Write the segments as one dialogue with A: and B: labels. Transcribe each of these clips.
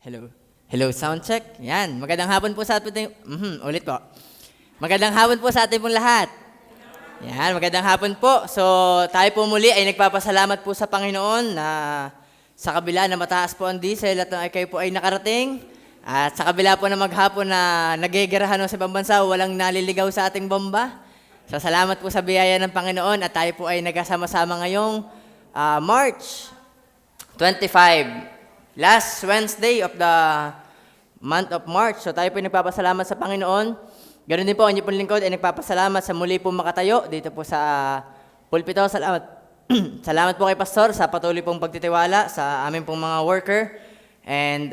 A: Hello. Hello, sound check. Yan. Magandang hapon po sa ating... ulit po. Magandang hapon po sa ating pong lahat. Yan, magandang hapon po. So, tayo po muli ay nagpapasalamat po sa Panginoon na sa kabila na mataas po ang diesel at kayo po ay nakarating. At sa kabila po na maghapon na nagigirahan sa ibang bansa, walang naliligaw sa ating bomba. So, salamat po sa biyaya ng Panginoon at tayo po ay nagkasama-sama ngayong March 25. Last Wednesday of the month of March. So tayo po nagpapasalamat sa Panginoon. Ganoon din po, ang inyong pong lingkod ay nagpapasalamat sa muli po makatayo dito po sa pulpito. Salamat. Salamat po kay Pastor sa patuloy pong pagtitiwala sa aming pong mga worker. And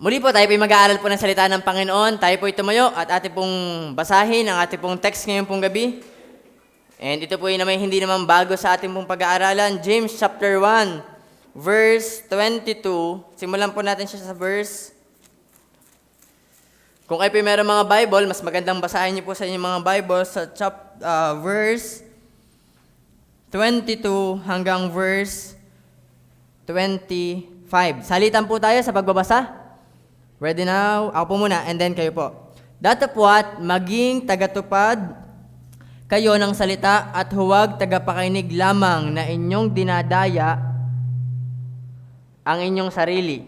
A: muli po tayo po mag-aaral po ng salita ng Panginoon. Tayo po tumayo at ating pong basahin ang ating pong text ngayon pong gabi. And ito po naman hindi naman bago sa ating pong pag-aaralan. James chapter 1. Verse 22, simulan po natin siya sa verse. Kung kayo po mayroong mga Bible, mas magandang basahin niyo po sa inyong mga Bible sa verse 22 hanggang verse 25. Salitan po tayo sa pagbabasa. Ready now? Ako po muna, and then kayo po. Datapwat, maging tagatupad kayo ng salita at huwag tagapakinig lamang na inyong dinadaya ang inyong sarili.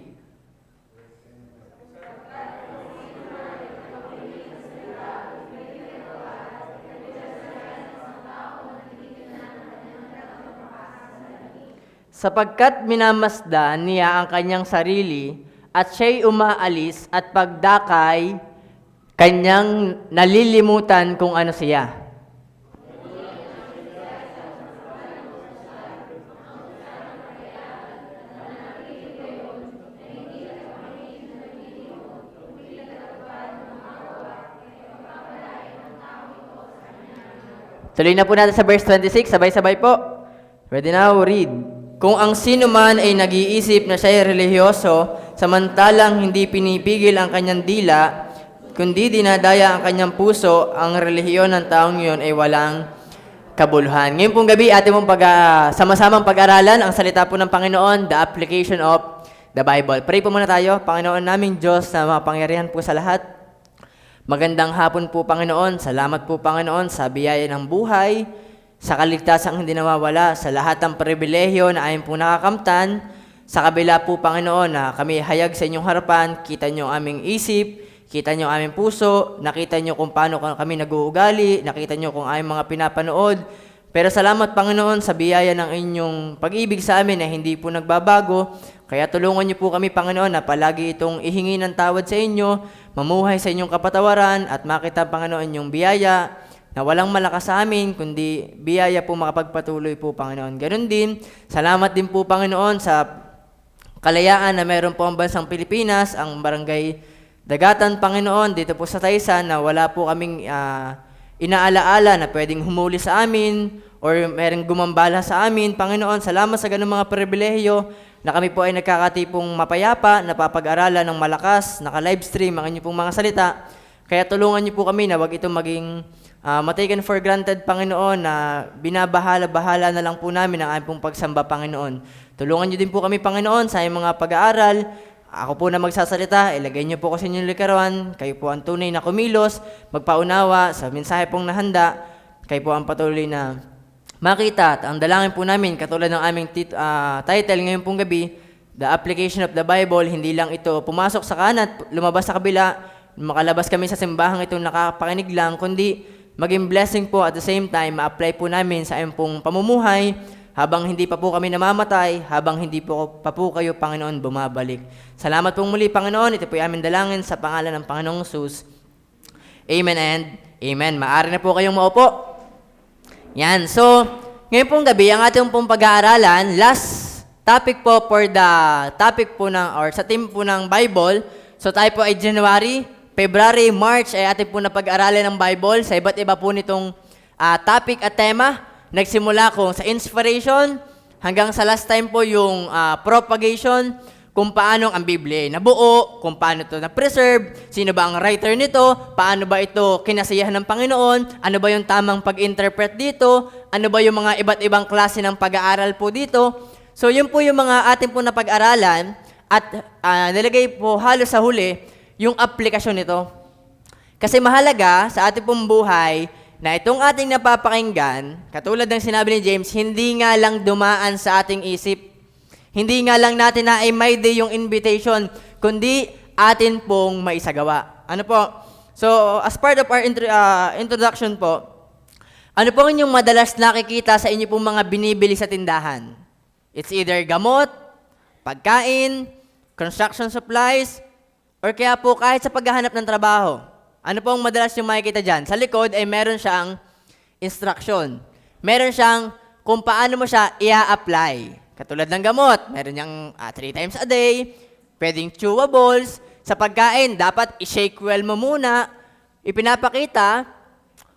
A: Sapagkat minamasdan niya ang kanyang sarili at siya'y umaalis at pagdakay, kanyang nalilimutan kung ano siya. Tuloy na po natin sa verse 26, sabay-sabay po. Ready now, read. Kung ang sino man ay nag-iisip na siya ay relihiyoso, samantalang hindi pinipigil ang kanyang dila, kundi dinadaya ang kanyang puso, ang relihiyon ng taong yun ay walang kabuluhan. Ngayon pong gabi, ating mong sama-samang pag-aralan ang salita po ng Panginoon, the application of the Bible. Pray po muna tayo. Panginoon naming Diyos na mapangyarihan po sa lahat. Magandang hapon po, Panginoon. Salamat po, Panginoon, sa biyaya ng buhay, sa kaligtasang hindi nawawala, sa lahat ng pribilehyo na ayon po nakakamtan. Sa kabila po, Panginoon, na kami hayag sa inyong harapan, kita niyo ang aming isip, kita niyo ang aming puso, nakita niyo kung paano kami nag-uugali, nakita niyo kung aming mga pinapanood. Pero salamat, Panginoon, sa biyaya ng inyong pag-ibig sa amin na hindi po nagbabago. Kaya tulungan niyo po kami, Panginoon, na palagi itong ihingi ng tawad sa inyo, mamuhay sa inyong kapatawaran at makita, Panginoon, inyong biyaya na walang malakas sa amin, kundi biyaya po makapagpatuloy po, Panginoon. Ganon din, salamat din po, Panginoon, sa kalayaan na meron po ang bansang Pilipinas, ang barangay Dagatan, Panginoon, dito po sa Taysan, na wala po kaming inaalaala na pwedeng humuli sa amin or merong gumambala sa amin. Panginoon, salamat sa ganung mga pribilehyo na kami po ay nagkakatipong mapayapa, napapag-aralan ng malakas, naka-livestream ang inyong pong mga salita. Kaya tulungan niyo po kami na wag itong maging taken for granted, Panginoon, na binabahala-bahala na lang po namin ang aming pong pagsamba, Panginoon. Tulungan niyo din po kami, Panginoon, sa aming mga pag-aaral. Ako po na magsasalita, ilagay niyo po ko sa inyong likaran. Kayo po ang tunay na kumilos, magpaunawa sa mensahe pong nahanda. Kayo po ang patuloy na makita. At ang dalangin po namin, katulad ng aming title ngayon pong gabi, the application of the Bible, hindi lang ito pumasok sa kanan, lumabas sa kabila, makalabas kami sa simbahang itong nakapakinig lang, kundi maging blessing po at the same time, ma-apply po namin sa aming pong pamumuhay, habang hindi pa po kami namamatay, habang hindi pa po kayo, Panginoon, bumabalik. Salamat pong muli, Panginoon. Ito po yung aming dalangin sa pangalan ng Panginoong Jesus. Amen and amen. Maaari na po kayong maupo. Yan. So, ngayon pong gabi, ang ating pong pag-aaralan, last topic po for the topic po sa team po ng Bible. So, tayo po ay January, February, March ay ating po na pag-aaralan ng Bible sa iba't iba po nitong topic at tema. Nagsimula ko sa inspiration hanggang sa last time po yung propagation, kung paano ang Biblia ay nabuo, kung paano ito na-preserve, sino ba ang writer nito, paano ba ito kinasiyahan ng Panginoon, ano ba yung tamang pag-interpret dito, ano ba yung mga iba't ibang klase ng pag-aaral po dito. So yun po yung mga ating po na pag-aralan. at nilagay po halos sa huli yung aplikasyon nito. Kasi mahalaga sa ating pong buhay na itong ating napapakinggan, katulad ng sinabi ni James, hindi nga lang dumaan sa ating isip. Hindi nga lang natin na may day yung invitation, kundi atin pong maisagawa. Ano po? So, as part of our introduction po, ano po ang inyong madalas nakikita sa inyo pong mga binibili sa tindahan? It's either gamot, pagkain, construction supplies, or kaya po kahit sa paghahanap ng trabaho. Ano po ang madalas yung makikita dyan? Sa likod ay meron siyang instruction. Meron siyang kung paano mo siya i-apply. Katulad ng gamot, meron niyang 3 times a day, pwedeng chewables. Sa pagkain, dapat i-shake well mo muna. Ipinapakita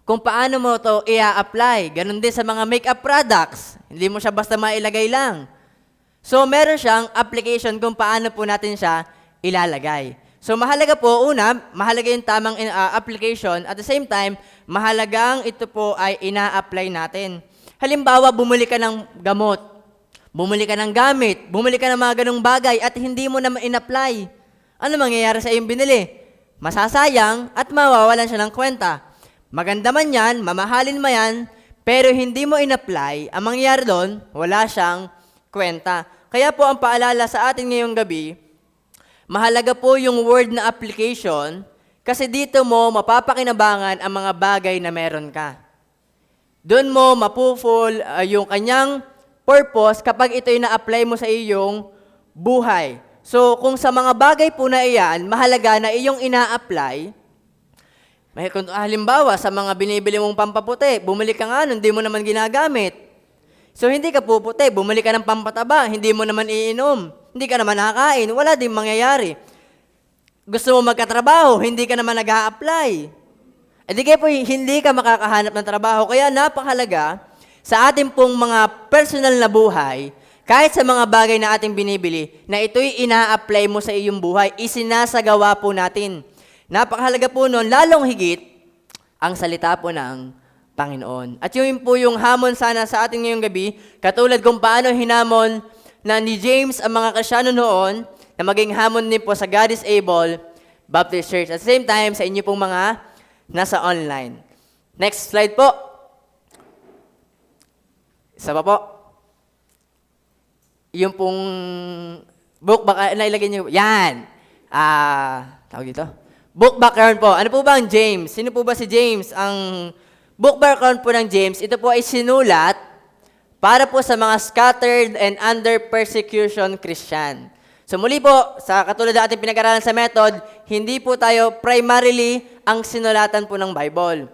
A: kung paano mo to i-apply. Ganon din sa mga makeup products. Hindi mo siya basta mailagay lang. So, meron siyang application kung paano po natin siya ilalagay. So, mahalaga po, una, mahalaga yung tamang application. At the same time, mahalagang ito po ay ina-apply natin. Halimbawa, bumili ka ng gamot, bumili ka ng gamit, bumili ka ng mga ganong bagay at hindi mo naman in-apply. Ano mangyayari sa iyong binili? Masasayang at mawawalan siya ng kwenta. Maganda man yan, mamahalin mo yan, pero hindi mo in-apply, ang mangyayari doon, wala siyang kwenta. Kaya po ang paalala sa atin ngayong gabi, mahalaga po yung word na application kasi dito mo mapapakinabangan ang mga bagay na meron ka. Doon mo mapuful yung kanyang purpose kapag ito yung na-apply mo sa iyong buhay. So, kung sa mga bagay po na iyan, mahalaga na iyong ina-apply. Halimbawa, sa mga binibili mong pampaputi, bumili ka nga nun, hindi mo naman ginagamit. So, hindi ka puputi, bumili ka ng pampataba, hindi mo naman iinom. Hindi ka naman nakakain, wala din mangyayari. Gusto mo magkatrabaho, hindi ka naman nag-a-apply. E di kaya po, hindi ka makakahanap ng trabaho. Kaya napakahalaga sa ating pong mga personal na buhay, kahit sa mga bagay na ating binibili, na ito'y ina-apply mo sa iyong buhay, isinasagawa po natin. Napakahalaga po nun, lalong higit, ang salita po ng Panginoon. At yun po yung hamon sana sa ating ngayong gabi, katulad kung paano hinamon na ni James ang mga Kristyano noon, na maging hamon din po sa God is Able Baptist Church. At the same time, sa inyo pong mga nasa online. Next slide po. Isa pa po. Yung pong book nailagay niyo. Yan. Tawag dito. Book background po. Ano po ba ang James? Sino po ba si James? Ang book background po ng James, ito po ay sinulat para po sa mga scattered and under persecution Christian. So muli po, sa katulad na ating pinag-aralan sa method, hindi po tayo primarily ang sinulatan po ng Bible.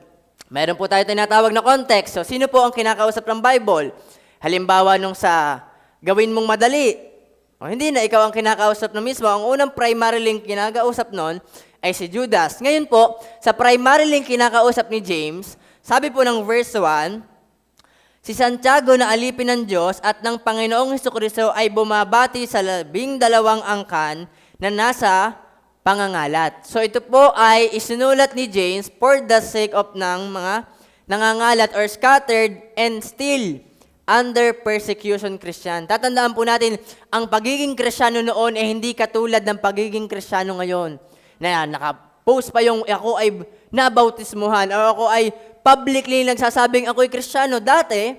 A: Meron po tayo tinatawag na context. So sino po ang kinakausap ng Bible? Halimbawa nung sa gawin mong madali. O hindi na ikaw ang kinakausap na mismo. Ang unang primarily kinakausap nun ay si Judas. Ngayon po, sa primarily kinakausap ni James, sabi po ng verse 1, si Santiago na alipin ng Diyos at ng Panginoong Hesukristo ay bumabati sa 12 angkan na nasa pangangalat. So ito po ay isinulat ni James for the sake of ng mga nangangalat or scattered and still under persecution Christian. Tatandaan po natin, ang pagiging Kristyano noon ay hindi katulad ng pagiging Kristyano ngayon. Na nakapost pa yung ako ay nabautismuhan o ako ay publicly nagsasabing ako'y Kristyano. Dati,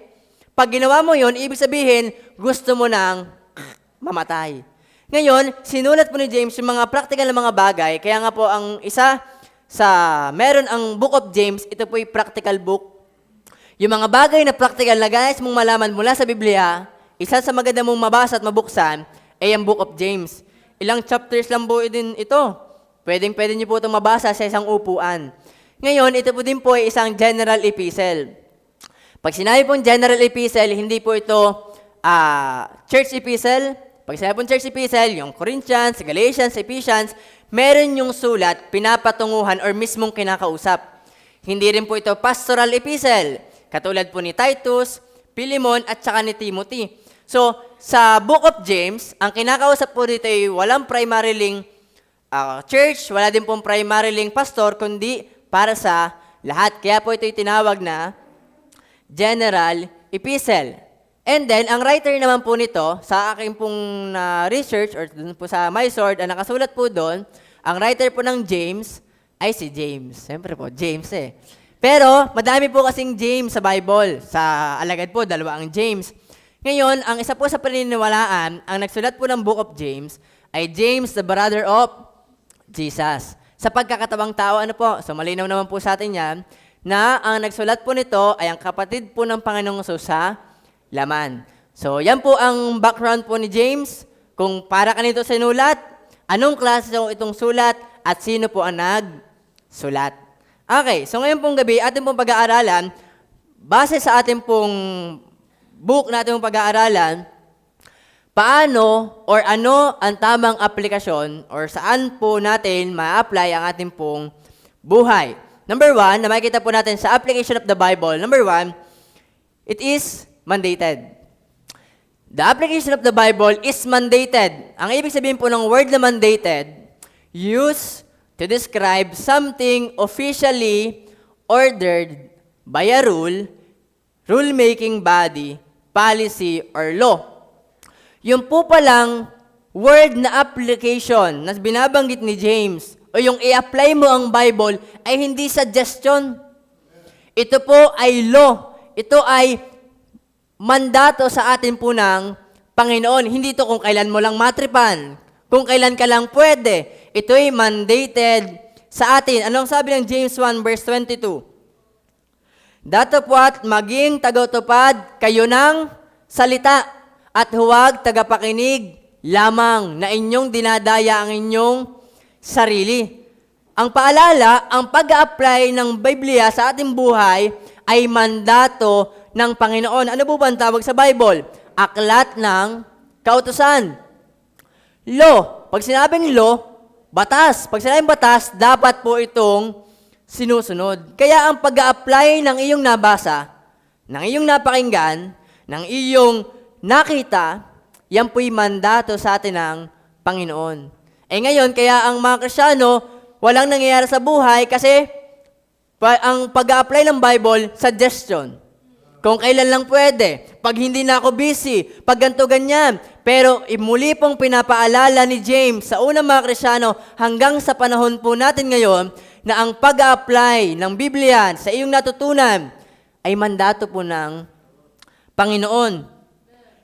A: pag ginawa mo yon, ibig sabihin, gusto mo nang mamatay. Ngayon, sinulat po ni James yung mga practical na mga bagay. Kaya nga po, ang isa sa meron ang Book of James, ito po yung practical book. Yung mga bagay na practical na guys mong malaman mula sa Biblia, isa sa maganda mong mabasa at mabuksan ay ang Book of James. Ilang chapters lang po din ito. Pwede niyo po itong mabasa sa isang upuan. Ngayon, ito po din po ay isang general epistle. Pag sinabi pong general epistle, hindi po ito church epistle. Pag sinabi pong church epistle, yung Corinthians, Galatians, Ephesians, meron yung sulat, pinapatunguhan or mismong kinakausap. Hindi rin po ito pastoral epistle. Katulad po ni Titus, Philemon, at saka ni Timothy. So, sa Book of James, ang kinakausap po dito ay walang primarily church, wala din pong primarily pastor, kundi para sa lahat. Kaya po ito tinawag na general epistle. And then, ang writer naman po nito, sa aking pong research, or dun po sa my sword, ang nakasulat po doon, ang writer po ng James, ay si James. Siyempre po, James eh. Pero, madami po kasing James sa Bible. Sa alagad po, dalawa ang James. Ngayon, ang isa po sa paniniwalaan, ang nagsulat po ng Book of James, ay James, the brother of Jesus. Sa pagkakatabang tao, ano po? So, malinaw naman po sa atin yan, na ang nagsulat po nito ay ang kapatid po ng Panginoong Jesus sa laman. So, yan po ang background po ni James. Kung para kanito sinulat, anong klase itong sulat, at sino po ang nagsulat. Okay, so ngayon pong gabi, ating pong pag-aaralan, base sa ating pong book na ating pong pag-aaralan, paano or ano ang tamang aplikasyon or saan po natin ma-apply ang ating pong buhay. Number 1, na makikita po natin sa application of the Bible, number 1, it is mandated. The application of the Bible is mandated. Ang ibig sabihin po ng word na mandated, used to describe something officially ordered by a rule-making body, policy, or law. Yung po palang word na application na binabanggit ni James, o yung i-apply mo ang Bible, ay hindi suggestion. Ito po ay law. Ito ay mandato sa atin po ng Panginoon. Hindi ito kung kailan mo lang matripan, kung kailan ka lang pwede. Ito ay mandated sa atin. Anong sabi ng James 1 verse 22? Datapwat maging tagautupad kayo ng salita at huwag tagapakinig lamang na inyong dinadaya ang inyong sarili. Ang paalala, ang pag-a-apply ng Biblia sa ating buhay ay mandato ng Panginoon. Ano po ba ang tawag sa Bible? Aklat ng kautusan. Law. Pag sinabing law, batas. Pag sinabing batas, dapat po itong sinusunod. Kaya ang pag-a-apply ng iyong nabasa, ng iyong napakinggan, ng iyong nakita, yan po'y mandato sa atin ng Panginoon. Eh ngayon, kaya ang mga Kristyano, walang nangyayari sa buhay kasi ang pag-a-apply ng Bible, suggestion. Kung kailan lang pwede, pag hindi na ako busy, pag ganito ganyan. Pero muli pong pinapaalala ni James sa unang mga Kristyano hanggang sa panahon po natin ngayon na ang pag-a-apply ng Biblia sa iyong natutunan ay mandato po ng Panginoon.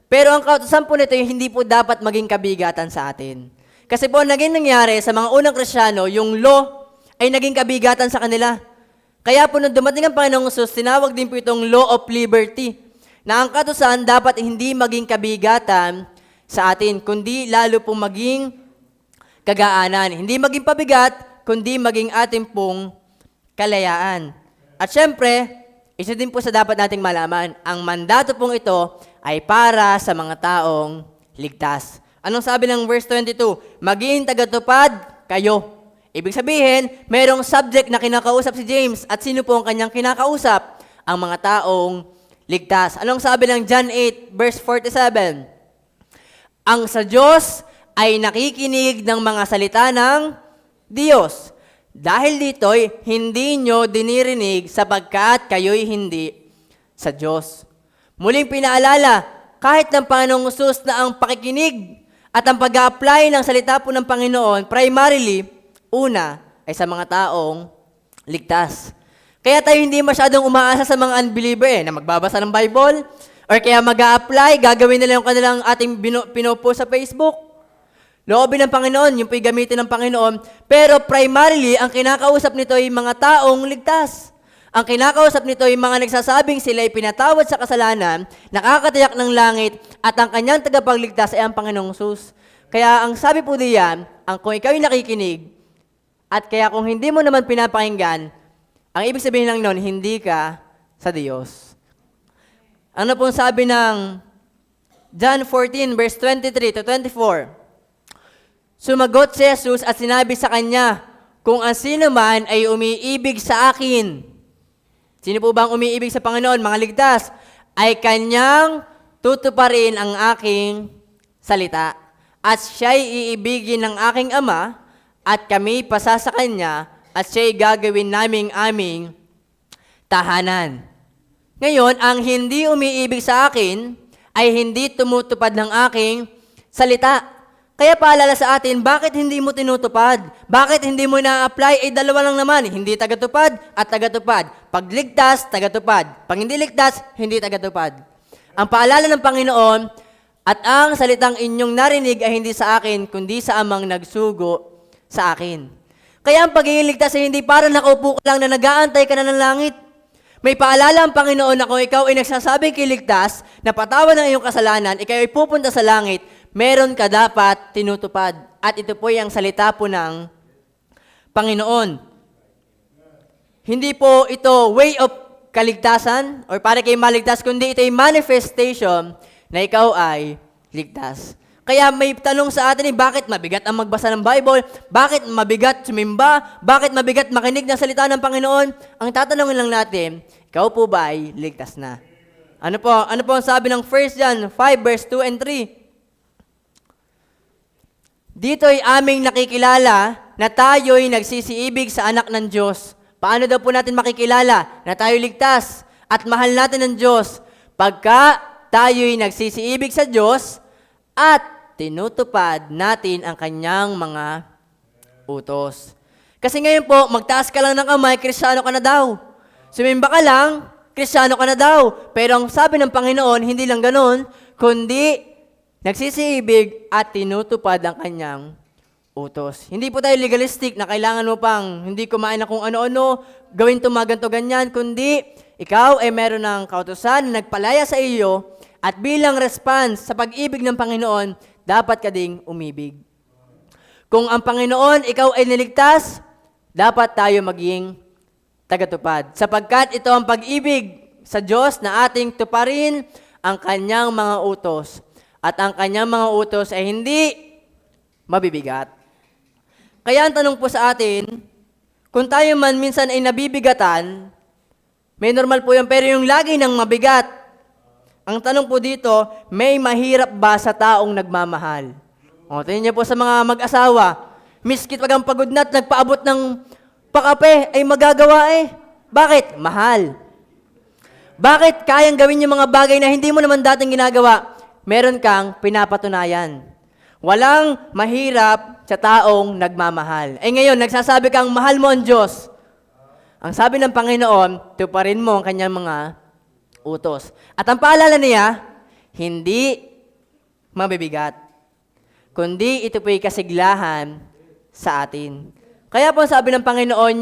A: Pero ang kautusan po nito ay hindi po dapat maging kabigatan sa atin. Kasi po naging nangyari sa mga unang Kristyano, yung law ay naging kabigatan sa kanila. Kaya po nung dumating ang Panginoong Jesus, tinawag din po itong law of liberty, na ang kautusan dapat hindi maging kabigatan sa atin, kundi lalo pong maging kagaanan. Hindi maging pabigat, kundi maging ating pong kalayaan. At syempre, isa din po sa dapat nating malaman, ang mandato pong ito ay para sa mga taong ligtas. Anong sabi ng verse 22? Maging tagatupad kayo. Ibig sabihin, mayroong subject na kinakausap si James. At sino po ang kanyang kinakausap? Ang mga taong ligtas. Anong sabi ng John 8, verse 47? Ang sa Diyos ay nakikinig ng mga salita ng Diyos. Dahil dito'y hindi nyo dinirinig sapagkat kayo'y hindi sa Diyos. Muling pinaalala, kahit ng Panginoong Jesus na ang pakikinig at ang pag-a-apply ng salita po ng Panginoon, primarily, una, ay sa mga taong ligtas. Kaya tayo hindi masyadong umaasa sa mga unbeliever na magbabasa ng Bible, or kaya mag-a-apply, gagawin nila yung kanilang ating pinopost sa Facebook. Loobin ng Panginoon, yung po'y gamitin ng Panginoon. Pero primarily, ang kinakausap nito ay mga taong ligtas. Ang kinakausap nito ay mga nagsasabing sila ay pinatawad sa kasalanan, nakakatiyak ng langit, at ang kanyang tagapagligtas ay ang Panginoong Jesus. Kaya ang sabi po diyan, kung ikaw ay nakikinig, at kaya kung hindi mo naman pinapakinggan, ang ibig sabihin lang nun, hindi ka sa Diyos. Ano pong sabi ng John 14, verse 23 to 24? Sumagot si Jesus at sinabi sa kanya, kung ang sino man ay umiibig sa akin, sino po bang umiibig sa Panginoon, mga ligtas, ay kanyang tutuparin ang aking salita. At siya'y iibigin ng aking Ama, at kami pasa sa kanya, at siya'y gagawin naming aming tahanan. Ngayon, ang hindi umiibig sa akin, ay hindi tumutupad ng aking salita. Kaya paalala sa atin, bakit hindi mo tinutupad? Bakit hindi mo na-apply? Dalawa lang naman, hindi tagatupad at tagatupad. Pag ligtas, tagatupad. Pag hindi ligtas, hindi tagatupad. Ang paalala ng Panginoon at ang salitang inyong narinig ay hindi sa akin, kundi sa amang nagsugo sa akin. Kaya ang pagiging ligtas ay hindi para nakaupo ka lang na nag-aantay ka na ng langit. May paalala ang Panginoon na kung ikaw ay nagsasabing kiligtas, na patawan ng iyong kasalanan, ikaw ay pupunta sa langit, meron ka dapat tinutupad. At ito po yung salita po ng Panginoon. Hindi po ito way of kaligtasan or para kayo maligtas, kundi ito ay manifestation na ikaw ay ligtas. Kaya may tanong sa atin bakit mabigat ang magbasa ng Bible? Bakit mabigat sumimba? Bakit mabigat makinig ng salita ng Panginoon? Ang tatanungin lang natin, ikaw po ba ay ligtas na? Ano po ang sabi ng 1 John 5 verse 2 and 3? Dito ay aming nakikilala na tayo'y nagsisiibig sa anak ng Diyos. Paano daw po natin makikilala na tayo ligtas at mahal natin ng Diyos? Pagka tayo'y nagsisiibig sa Diyos at tinutupad natin ang kanyang mga utos. Kasi ngayon po, magtaas ka lang ng kamay, Kristiyano ka na daw. Sumimba ka lang, Kristiyano ka na daw. Pero ang sabi ng Panginoon, hindi lang ganun, kundi nagsisiibig at tinutupad ang kanyang utos. Hindi po tayo legalistic na kailangan mo pang hindi kumain na kung ano-ano, gawin tumaganto ganyan, kundi ikaw ay meron ng kautusan na nagpalaya sa iyo at bilang response sa pag-ibig ng Panginoon, dapat ka ding umibig. Kung ang Panginoon, ikaw ay niligtas, dapat tayo maging tagatupad. Sapagkat ito ang pag-ibig sa Diyos na ating tuparin ang kanyang mga utos. At ang kanyang mga utos ay hindi mabibigat. Kaya ang tanong po sa atin, kung tayo man minsan ay nabibigatan, may normal po yan, pero yung lagi nang mabigat, ang tanong po dito, may mahirap ba sa taong nagmamahal? O, tingnan niyo po sa mga mag-asawa, miskit pag ang pagod na at nagpaabot ng pakape, ay magagawa eh. Bakit? Mahal. Bakit kayang gawin yung mga bagay na hindi mo naman dating ginagawa? Meron kang pinapatunayan. Walang mahirap sa taong nagmamahal. Ngayon, nagsasabi kang mahal mo ang Diyos. Ang sabi ng Panginoon, tuparin mo ang kanyang mga utos. At ang paalala niya, hindi mabibigat, kundi ito po'y kasiglahan sa atin. Kaya po sabi ng Panginoon,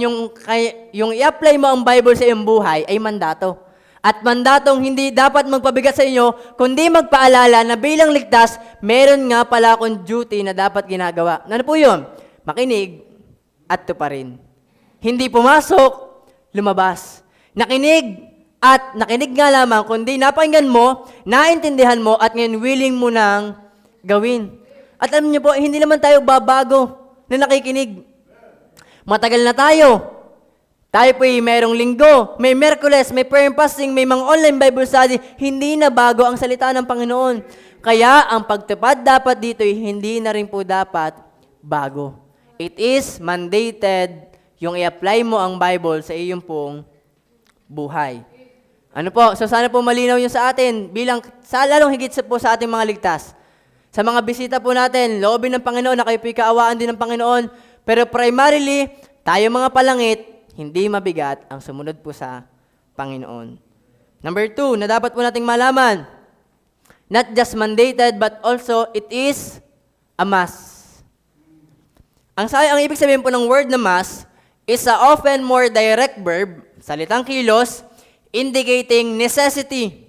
A: yung i-apply mo ang Bible sa iyong buhay ay mandato. At mandatong hindi dapat magpabigat sa inyo, kundi magpaalala na bilang ligtas, meron nga pala akong duty na dapat ginagawa. Ano po yun? Makinig at tuparin. Hindi pumasok, lumabas. Nakinig at nakinig nga lamang, kundi napakinggan mo, naintindihan mo, at ngayon willing mo nang gawin. At alam niyo po, hindi naman tayo babago na nakikinig. Matagal na tayo. Tayo po'y mayroong linggo, may Merkules, may prayer and fasting, may mga online Bible study. Hindi na bago ang salita ng Panginoon. Kaya ang pagtupad dapat dito hindi na rin po dapat bago. It is mandated yung i-apply mo ang Bible sa iyong pong buhay. Ano po? So sana po malinaw yun sa atin bilang lalong higit po sa ating mga ligtas. Sa mga bisita po natin, loobin ng Panginoon na kayo po'y kaawaan din ng Panginoon. Pero primarily, tayo mga palangit, hindi mabigat ang sumunod po sa Panginoon. Number 2, na dapat po nating malaman, not just mandated, but also it is a must. Ang ibig sabihin po ng word na must is a often more direct verb, salitang kilos, indicating necessity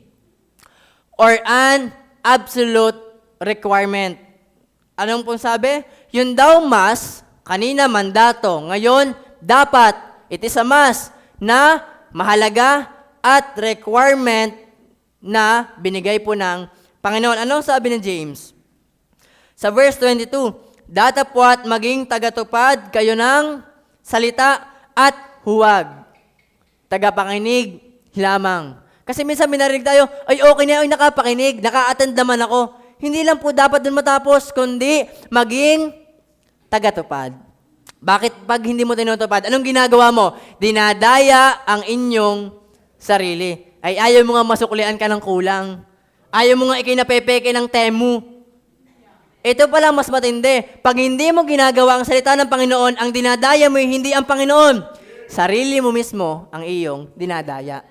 A: or an absolute requirement. Anong pong sabi? Yun daw must, kanina mandato, ngayon dapat. It is a must na mahalaga at requirement na binigay po ng Panginoon. Anong sabi ni James? Sa verse 22, datapwat maging tagatupad kayo ng salita at huwag tagapakinig lamang. Kasi minsan minarinig tayo, ay okay na, ay nakapakinig, naka-attend naman ako. Hindi lang po dapat dun matapos, kundi maging tagatupad. Bakit pag hindi mo tinutupad? Anong ginagawa mo? Dinadaya ang inyong sarili. Ay ayaw mo nga masuklian ka ng kulang. Ayaw mo nga ikinapepeke ng Temu. Ito pala mas matindi. Pag hindi mo ginagawa ang salita ng Panginoon, ang dinadaya mo hindi ang Panginoon. Sarili mo mismo ang iyong dinadaya.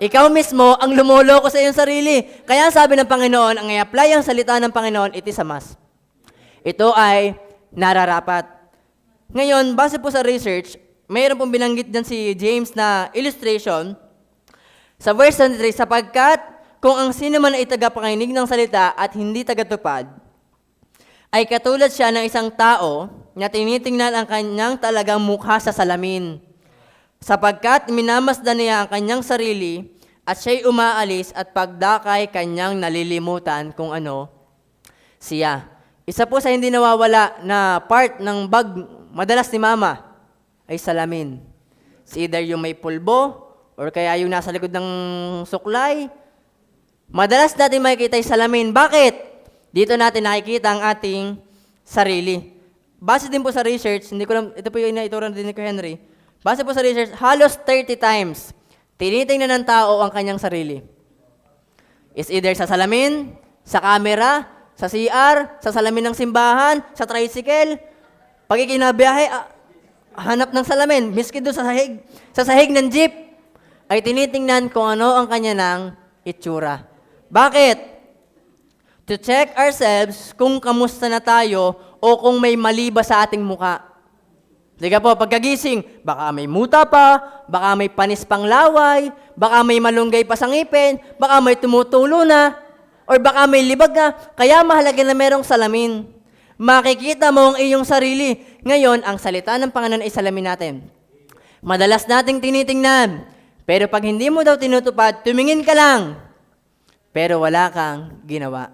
A: Ikaw mismo ang lumoloko sa iyong sarili. Kaya sabi ng Panginoon, ang i-apply ang salita ng Panginoon, it is a must. Ito ay nararapat. Ngayon, base po sa research, mayroon pong binanggit dyan si James na illustration sa verse 23, sapagkat kung ang sino man ay tagapakinig ng salita at hindi tagatupad, ay katulad siya ng isang tao na tinitingnan ang kanyang talagang mukha sa salamin. Sapagkat minamasdan niya ang kanyang sarili at siya'y umaalis at pagdakay kanyang nalilimutan kung ano siya. Isa po sa hindi nawawala na part ng bag madalas ni mama ay salamin. It's either yung may pulbo or kaya yung nasa likod ng suklay. Madalas natin makikita yung salamin. Bakit? Dito natin nakikita ang ating sarili. Base din po sa research, hindi ko lang, ito po yung inaituran din ni Henry. Base po sa research, halos 30 times, tinitingnan ng tao ang kanyang sarili. Is either sa salamin, sa camera, sa CR, sa salamin ng simbahan, sa tricycle, pag ikinabiyahe, hanap ng salamin, miski doon sa sahig ng jeep, ay tinitingnan kung ano ang kanya ng itsura. Bakit? To check ourselves kung kamusta na tayo o kung may mali ba sa ating muka. Diga po, pagkagising, baka may muta pa, baka may panis pang laway, baka may malunggay pa sa ngipin, baka may tumutulo na, or baka may libag na. Kaya mahalaga na merong salamin. Makikita mo ang iyong sarili. Ngayon, ang salita ng Panginoon ay salamin natin. Madalas nating tinitingnan, pero pag hindi mo daw tinutupad, tumingin ka lang, pero wala kang ginawa.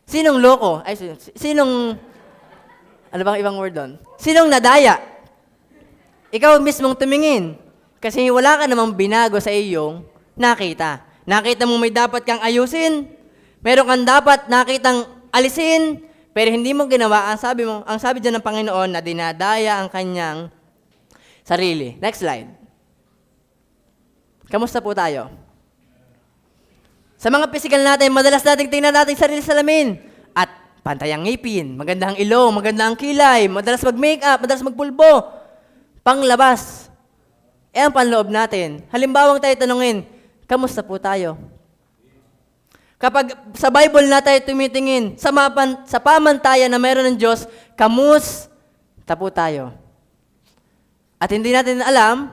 A: Sinong loko? Ay, sinong, ano bang ibang word doon? Sinong nadaya? Ikaw mismong tumingin. Kasi wala ka namang binago sa iyong nakita. Nakita mo may dapat kang ayusin. Meron kang dapat nakitang alisin. Pero hindi mo ginawa. Ang sabi dyan ng Panginoon na dinadaya ang kanyang sarili. Next slide. Kamusta po tayo? Sa mga physical natin, madalas nating tingnan natin sarili sa salamin. At pantay ang ngipin, maganda ang ilong, maganda ang kilay, madalas mag-makeup, madalas magpulbo. Panglabas. Ang panloob natin. Halimbawang tayo tanungin, kamusta po tayo? Kapag sa Bible na tayo tumitingin, sa pamantayan na mayroon ng Diyos, kamusta po tayo? At hindi natin alam,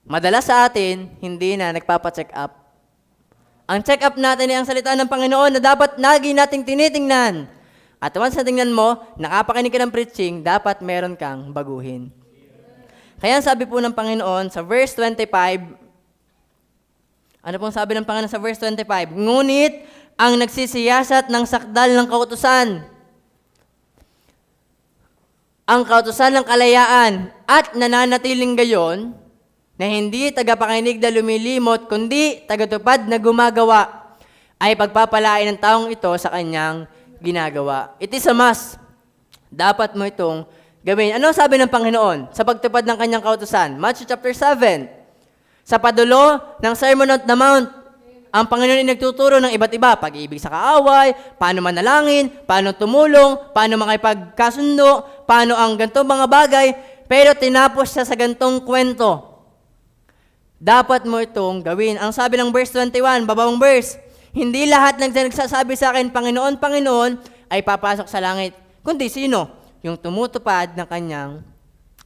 A: madalas sa atin, hindi na nagpapacheck up. Ang check-up natin ay ang salita ng Panginoon na dapat lagi nating tinitingnan. At once na tingnan mo, nakapakinig ka ng preaching, dapat meron kang baguhin. Kaya sabi po ng Panginoon sa verse 25, ano pong sabi ng Panginoon sa verse 25? Ngunit ang nagsisiyasat ng sakdal ng kautusan, ang kautusan ng kalayaan at nananatiling gayon, na hindi tagapakinig na lumilimot, kundi tagatupad na gumagawa, ay pagpapalain ng taong ito sa kanyang ginagawa. It is a must. Dapat mo itong gawin. Ano sabi ng Panginoon sa pagtupad ng kanyang kautusan? Matthew chapter 7. Sa padulo ng Sermon on the Mount, ang Panginoon ay nagtuturo ng iba't iba. Pag-ibig sa kaaway, paano manalangin, paano tumulong, paano makipagkasundo, paano ang gantong mga bagay. Pero tinapos siya sa gantong kwento. Dapat mo itong gawin. Ang sabi ng verse 21, babawang verse, hindi lahat ng nagsasabi sa akin, Panginoon, Panginoon, ay papasok sa langit. Kundi sino? Yung tumutupad ng kanyang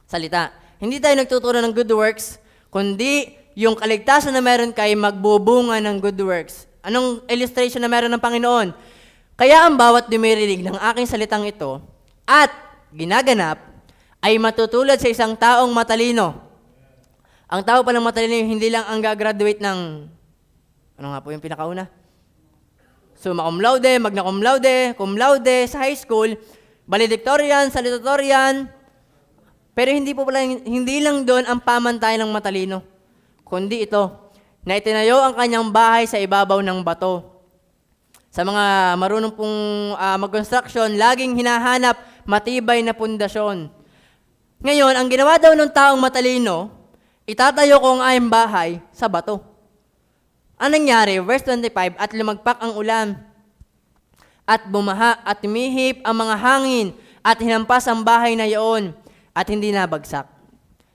A: salita. Hindi tayo nagtuturo ng good works, kundi yung kaligtasan na meron kay magbubunga ng good works. Anong illustration na meron ng Panginoon? Kaya ang bawat dumirinig ng aking salitang ito at ginaganap ay matutulad sa isang taong matalino. Ang tao palang matalino, hindi lang ang gagraduate ng, ano nga po yung pinakauna? Summa cum laude, magna cum laude, sa high school, valedictorian, salutatorian, pero hindi lang doon ang pamantayan ng matalino, kundi ito, na itinayo ang kanyang bahay sa ibabaw ng bato. Sa mga marunong pong mag-construction, laging hinahanap matibay na pundasyon. Ngayon, ang ginawa daw ng taong matalino, itatayo ko ang aking bahay sa bato. Ang nangyari, verse 25, at lumagpak ang ulan, at bumaha, at tumihip ang mga hangin, at hinampas ang bahay na iyon, at hindi nabagsak,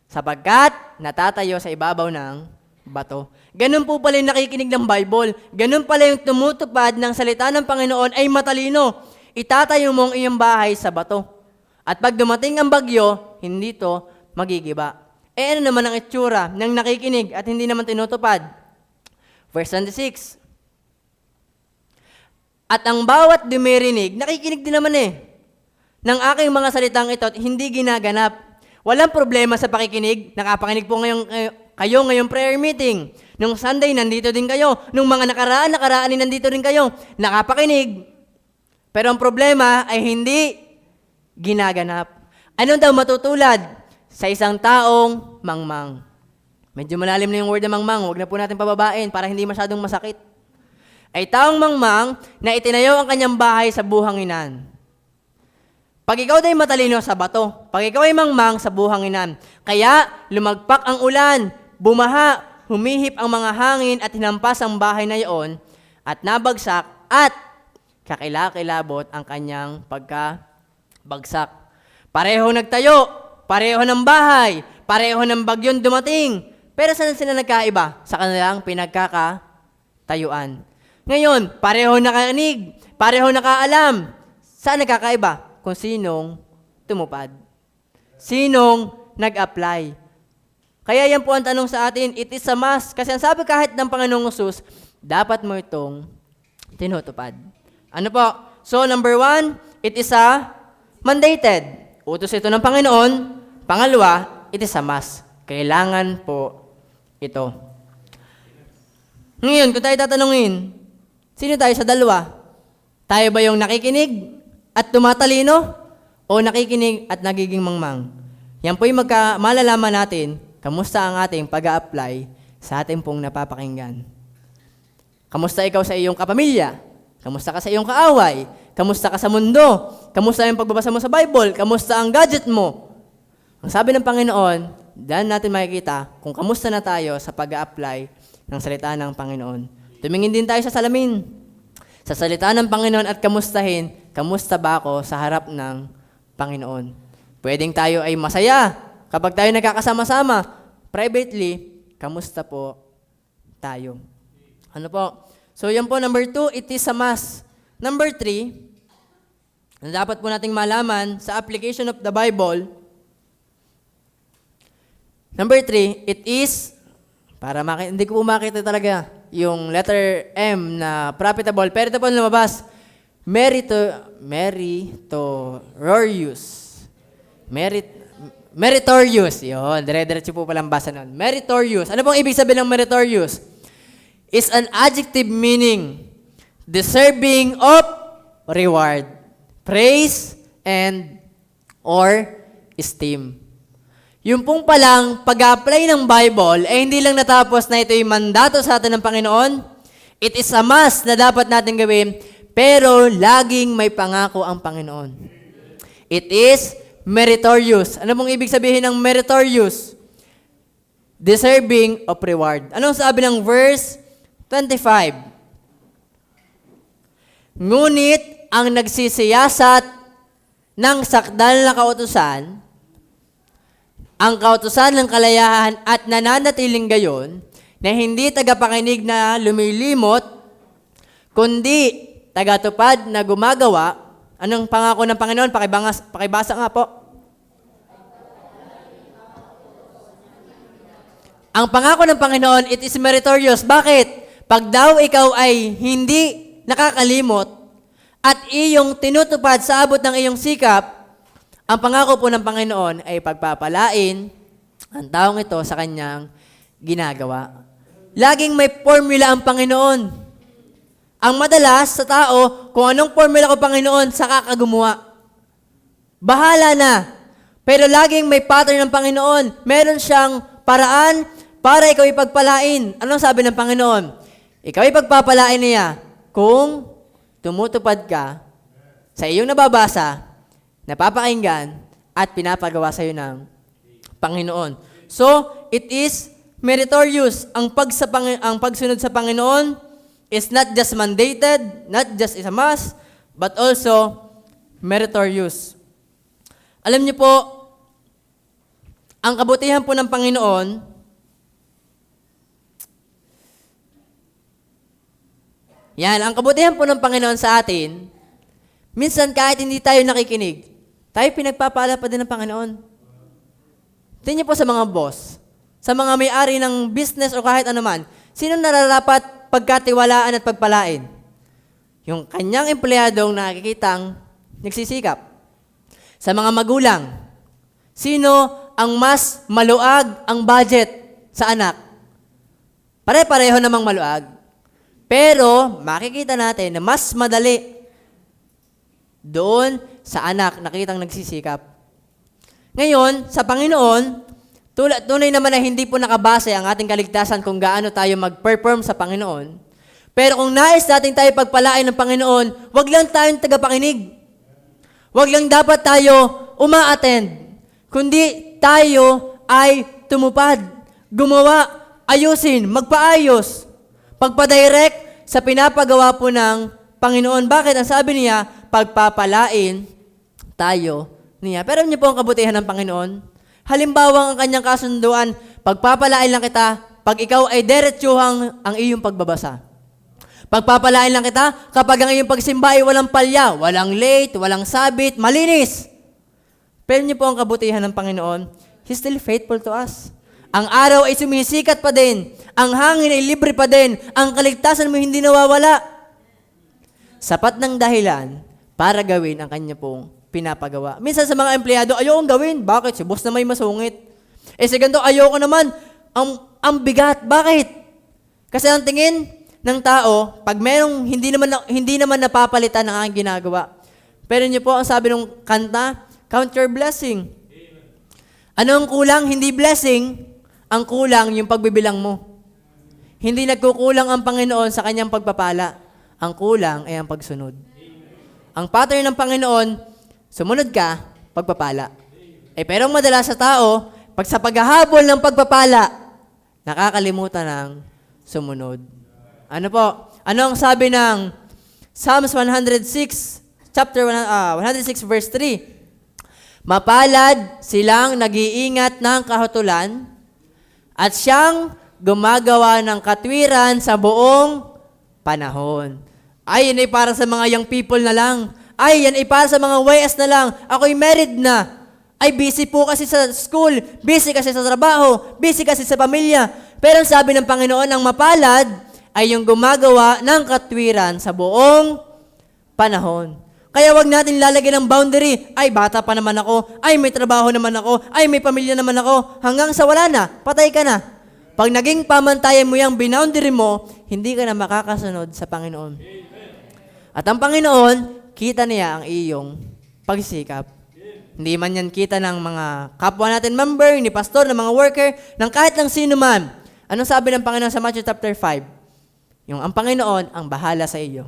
A: sapagkat natatayo sa ibabaw ng bato. Ganun po pala yung nakikinig ng Bible. Ganun pala yung tumutupad ng salita ng Panginoon ay matalino. Itatayo mo ang iyong bahay sa bato. At pag dumating ang bagyo, hindi to magigiba. Ano naman ang itsura ng nakikinig at hindi naman tinutupad? Verse 26. At ang bawat dumirinig, nakikinig din naman ng aking mga salitang ito at hindi ginaganap. Walang problema sa pakikinig. Nakapakinig po kayo ngayong prayer meeting. Nung Sunday, nandito din kayo. Nung mga nakaraan nandito din kayo. Nakapakinig. Pero ang problema ay hindi ginaganap. Ano daw matutulad sa isang taong mangmang? Medyo malalim na yung word na mangmang. Huwag na po natin pababain para hindi masyadong masakit. Ay taong mangmang na itinayo ang kanyang bahay sa buhanginan. Pag ikaw ay matalino sa bato, pag ikaw ay mangmang sa buhanginan, kaya lumagpak ang ulan, bumaha, humihip ang mga hangin at hinampas ang bahay na iyon at nabagsak at kakilakilabot ang kanyang pagkabagsak. Pareho nagtayo, pareho ng bahay, pareho ng bagyon dumating, pero saan sila nagkaiba? Sa kanilang pinagkakatayuan. Ngayon, pareho nakaanig, pareho nakaalam. Saan nagkakaiba? Kung sinong tumupad. Sinong nag-apply. Kaya yan po ang tanong sa atin, it is a must. Kasi ang sabi kahit ng Panginoong Jesus, dapat mo itong tinutupad. Ano po? So, number 1, it is a mandated. Utos ito ng Panginoon. Pangalawa, it is a must. Kailangan po ito. Ngayon, kung tayo tatanungin, sino tayo sa dalawa? Tayo ba yung nakikinig at tumatalino o nakikinig at nagiging mangmang? Yan po yung malalaman natin kamusta ang ating pag-a-apply sa ating pong napapakinggan. Kamusta ikaw sa iyong kapamilya? Kamusta ka sa iyong kaaway? Kamusta ka sa mundo? Kamusta yung pagbabasa mo sa Bible? Kamusta ang gadget mo? Ang sabi ng Panginoon, dahil natin makikita kung kamusta na tayo sa pag-a-apply ng salita ng Panginoon. Tumingin din tayo sa salamin. Sa salita ng Panginoon at kamustahin, kamusta ba ako sa harap ng Panginoon? Pwedeng tayo ay masaya kapag tayo nagkakasama-sama. Privately, kamusta po tayo? Ano po? So yan po, number 2, it is a must. Number 3, na dapat po nating malaman sa application of the Bible. Number 3, it is, hindi ko po makita talaga yung letter M na profitable, pero ito po lumabas, meritorious. Yun, dire-diretso po palang basa nun. Meritorious. Ano pong ibig sabihin ng meritorious? Is an adjective meaning deserving of reward, praise, and or esteem. Yung pong palang pag-apply ng Bible ay hindi lang natapos na ito yung mandato sa atin ng Panginoon. It is a must na dapat natin gawin, pero laging may pangako ang Panginoon. It is meritorious. Ano pong ibig sabihin ng meritorious? Deserving of reward. Anong sabi ng verse 25? Ngunit ang nagsisiyasat ng sakdal na kautusan, ang kautusan ng kalayahan at nananatiling gayon, na hindi tagapakinig na lumilimot, kundi tagatupad na gumagawa. Anong pangako ng Panginoon? Pakibasa nga po. Ang pangako ng Panginoon, it is meritorious. Bakit? Pag daw ikaw ay hindi nakakalimot at iyong tinutupad sa abot ng iyong sikap, ang pangako po ng Panginoon ay pagpapalain ang taong ito sa kanyang ginagawa. Laging may formula ang Panginoon. Ang madalas sa tao, kung anong formula ko Panginoon, saka ka gumawa. Bahala na. Pero laging may pattern ng Panginoon. Meron siyang paraan para ikaw ipagpalain. Anong sabi ng Panginoon? Ikaw ipagpapalain niya kung tumutupad ka sa iyong nababasa, napapakinggan, at pinapagawa sa iyo ng Panginoon. So, it is meritorious. Ang pagsunod sa Panginoon is not just mandated, not just is a must, but also meritorious. Alam niyo po, ang kabutihan po ng Panginoon, ang kabutihan po ng Panginoon sa atin, minsan kahit hindi tayo nakikinig, tayo pinagpapala pa din ng Panginoon. Tingnan niyo po sa mga boss, sa mga may-ari ng business o kahit anuman, sino nararapat pagkatiwalaan at pagpalain? Yung kanyang empleyadong nakikitang nagsisikap. Sa mga magulang, sino ang mas maluag ang budget sa anak? Pare-pareho namang maluag. Pero makikita natin na mas madali doon sa anak nakitang nagsisikap. Ngayon, sa Panginoon, tunay naman na hindi po nakabase ang ating kaligtasan kung gaano tayo mag-perform sa Panginoon. Pero kung nais natin tayo pagpalain ng Panginoon, wag lang tayong tagapakinig. Wag lang dapat tayo uma-attend. Kundi tayo ay tumupad, gumawa, ayusin, magpaayos, pagpadirect sa pinapagawa po ng Panginoon. Bakit? Ang sabi niya, pagpapalain tayo niya. Pero niyo po ang kabutihan ng Panginoon. Halimbawa ang kanyang kasunduan, pagpapalain lang kita pag ikaw ay diretsuhang ang iyong pagbabasa. Pagpapalain lang kita kapag ang iyong pagsimba ay walang palya, walang late, walang sabit, malinis. Pero niyo po ang kabutihan ng Panginoon, He's still faithful to us. Ang araw ay sumisikat pa din, ang hangin ay libre pa din, ang kaligtasan mo hindi nawawala. Sapat ng dahilan para gawin ang kanya pong pinapagawa. Minsan sa mga empleyado, ayokong gawin. Bakit? Si boss na may masungit. Si ganito, ayoko naman. Ang bigat. Bakit? Kasi ang tingin ng tao, pag merong hindi naman napapalitan ang aking ginagawa. Pero niyo po, ang sabi ng kanta, count your blessing. Ano ang kulang? Hindi blessing. Ang kulang yung pagbibilang mo. Hindi nagkukulang ang Panginoon sa kanyang pagpapala. Ang kulang ay ang pagsunod. Ang pattern ng Panginoon, sumunod ka, pagpapala. Pero madalas sa tao, pag sa paghahabol ng pagpapala, nakakalimutan ng sumunod. Ano po? Ano ang sabi ng Psalms 106, chapter 106 verse 3? Mapalad silang nag-iingat ng kahutulan at siyang gumagawa ng katwiran sa buong panahon. Ay, yan ay para sa mga young people na lang. Ay, yan ay para sa mga YS na lang. Ako'y married na. Ay, busy po kasi sa school, busy kasi sa trabaho, busy kasi sa pamilya. Pero ang sabi ng Panginoon, ang mapalad ay yung gumagawa ng katwiran sa buong panahon. Kaya wag natin lalagyan ng boundary. Ay, bata pa naman ako. Ay, may trabaho naman ako. Ay, may pamilya naman ako. Hanggang sa wala na, patay ka na. Pag naging pamantayan mo yung binoundary mo, hindi ka na makakasunod sa Panginoon. At ang Panginoon, kita niya ang iyong pagsisikap. Hindi man yan kita ng mga kapwa natin member, ni pastor, ng mga worker, ng kahit lang sino man. Anong sabi ng Panginoon sa Matthew chapter 5? Yung ang Panginoon ang bahala sa iyo.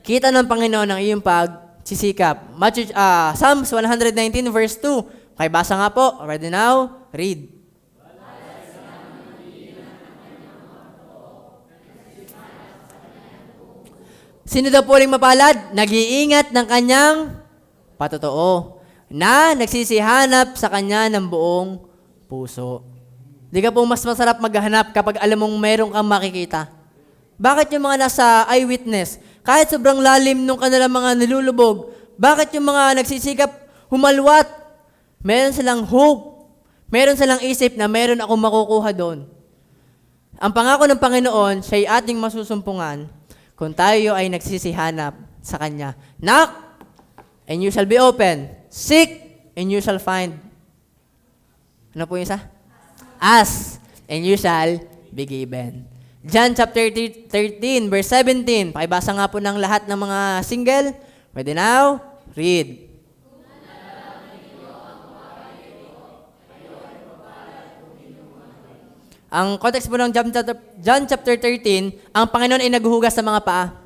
A: Kita ng Panginoon ang iyong pagsisikap. Psalms 119 verse 2. Okay, basa nga po. Ready now? Read. Sino daw po ring mapalad? Nag-iingat ng kanyang patotoo, na nagsisihanap sa kanya ng buong puso. Di ka po mas masarap maghanap kapag alam mong meron kang makikita. Bakit yung mga nasa eyewitness, kahit sobrang lalim nung kanilang mga nilulubog, bakit yung mga nagsisikap humalwat? Meron silang hope. Meron silang isip na meron akong makukuha doon. Ang pangako ng Panginoon, siya'y ating masusumpungan kung tayo ay nagsisihanap sa Kanya. Knock, and you shall be open. Seek, and you shall find. Ano po yung isa? Ask, and you shall be given. John chapter 13, verse 17. Pakibasa nga po ng lahat ng mga single. Ready now? Read. Ang context po ng John chapter 13, ang Panginoon ay naghuhugas sa mga paa.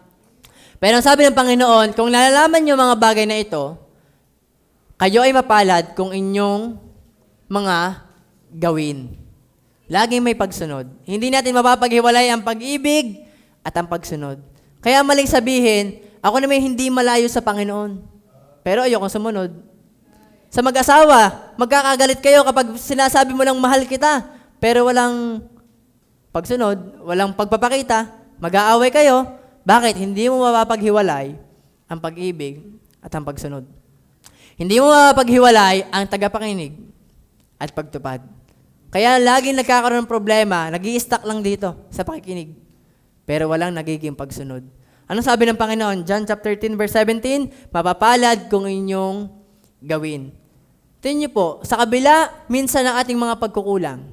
A: Pero ang sabi ng Panginoon, kung nalalaman niyo mga bagay na ito, kayo ay mapalad kung inyong mga gawin. Laging may pagsunod. Hindi natin mapapaghiwalay ang pag-ibig at ang pagsunod. Kaya maling sabihin, ako na may hindi malayo sa Panginoon. Pero ayokong sumunod. Sa mag-asawa, magkakagalit kayo kapag sinasabi mo lang mahal kita, pero walang pagsunod, walang pagpapakita, mag-aaway kayo. Bakit? Hindi mo mapapaghiwalay ang pag-ibig at ang pagsunod. Hindi mo mapapaghiwalay ang tagapakinig at pagtupad. Kaya laging nagkakaroon ng problema, nag-i-stuck lang dito sa pakikinig. Pero walang nagiging pagsunod. Anong sabi ng Panginoon? John chapter 13 verse 17, mapapalad kung inyong gawin. Tingnan niyo po, sa kabila, minsan ng ating mga pagkukulang.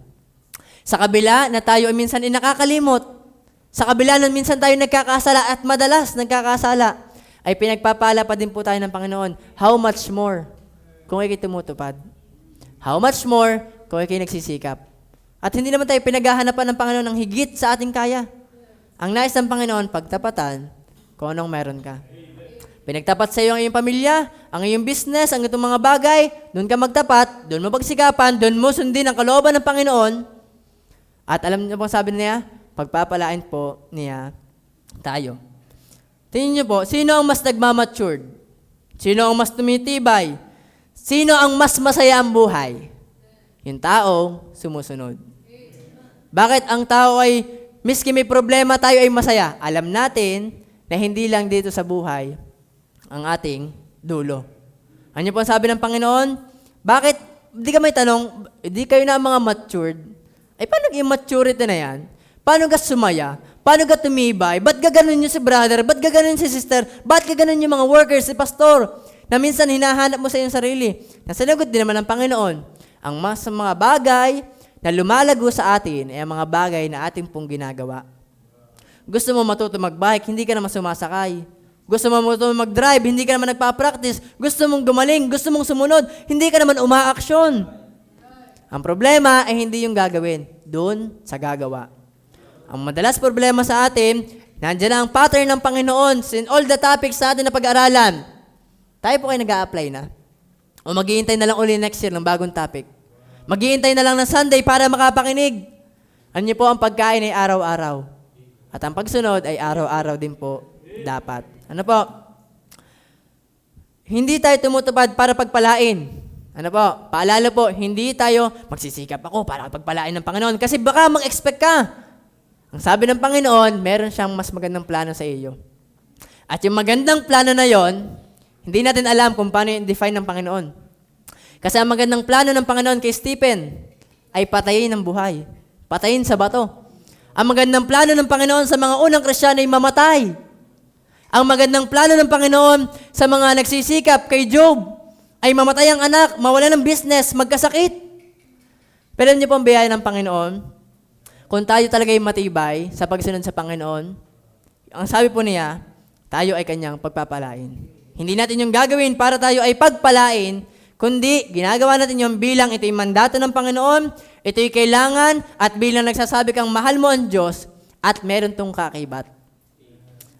A: Sa kabila na tayo ay minsan ay nakakalimot. Sa kabila na minsan tayo nagkakasala at madalas nagkakasala, ay pinagpapala pa din po tayo ng Panginoon. How much more kung ikay tumutupad? How much more kung ikay nagsisikap? At hindi naman tayo pinaghahanapan ng Panginoon ng higit sa ating kaya. Ang nais ng Panginoon, pagtapatan kung anong meron ka. Pinagtapat sa iyo ang iyong pamilya, ang iyong business, ang itong mga bagay, doon ka magtapat, doon mo pagsikapan, doon mo sundin ang kalooban ng Panginoon. At alam niyo pong sabi niya, pagpapalain po niya tayo. Tingnan niyo po, sino ang mas nagmamatured? Sino ang mas tumitibay? Sino ang mas masaya ang buhay? Yung taong sumusunod. Bakit ang tao ay, miski may problema, tayo ay masaya? Alam natin na hindi lang dito sa buhay ang ating dulo. Ano po ang sabi ng Panginoon? Bakit, di ka may tanong, di kayo na mga matured? Ay, paano yung maturity na yan? Paano ka sumaya? Paano ka tumibay? Ba't gaganon yung si brother? Ba't gaganon si sister? Ba't gaganon yung mga workers, si pastor? Na minsan hinahanap mo sa iyong sarili. Nasanagot din naman ng Panginoon. Ang mas mga bagay na lumalago sa atin ay ang mga bagay na ating pong ginagawa. Gusto mo matuto mag-bike, hindi ka naman sumasakay. Gusto mo matuto mag-drive, hindi ka naman nagpa-practice. Gusto mong gumaling, gusto mong sumunod, hindi ka naman umaaksyon. Ang problema ay hindi yung gagawin, doon sa gagawa. Ang madalas problema sa atin, nandiyan na ang pattern ng Panginoon in all the topics sa atin na pag-aralan. Tayo po kayo nag-a-apply na. O maghihintay na lang uli next year ng bagong topic. Maghihintay na lang ng Sunday para makapakinig. Ano niyo po, ang pagkain ay araw-araw. At ang pagsunod ay araw-araw din po dapat. Ano po? Hindi tayo tumutupad para pagpalain. Ano po? Paalala po, hindi tayo magsisikap ako para pagpalain ng Panginoon. Kasi baka mag-expect ka. Ang sabi ng Panginoon, meron siyang mas magandang plano sa iyo. At yung magandang plano na yon, hindi natin alam kung paano yung define ng Panginoon. Kasi ang magandang plano ng Panginoon kay Stephen ay patayin ang buhay. Patayin sa bato. Ang magandang plano ng Panginoon sa mga unang Kristiyano ay mamatay. Ang magandang plano ng Panginoon sa mga nagsisikap kay Job ay mamatay ang anak, mawala ng business, magkasakit. Pero alam niyo po ang biyaya ng Panginoon, kung tayo talaga ay matibay sa pagsunod sa Panginoon, ang sabi po niya, tayo ay kanyang pagpapalain. Hindi natin yung gagawin para tayo ay pagpalain, kundi ginagawa natin yung bilang ito yung mandato ng Panginoon, ito yung kailangan, at bilang nagsasabi kang mahal mo ang Diyos, at meron tong kakibat.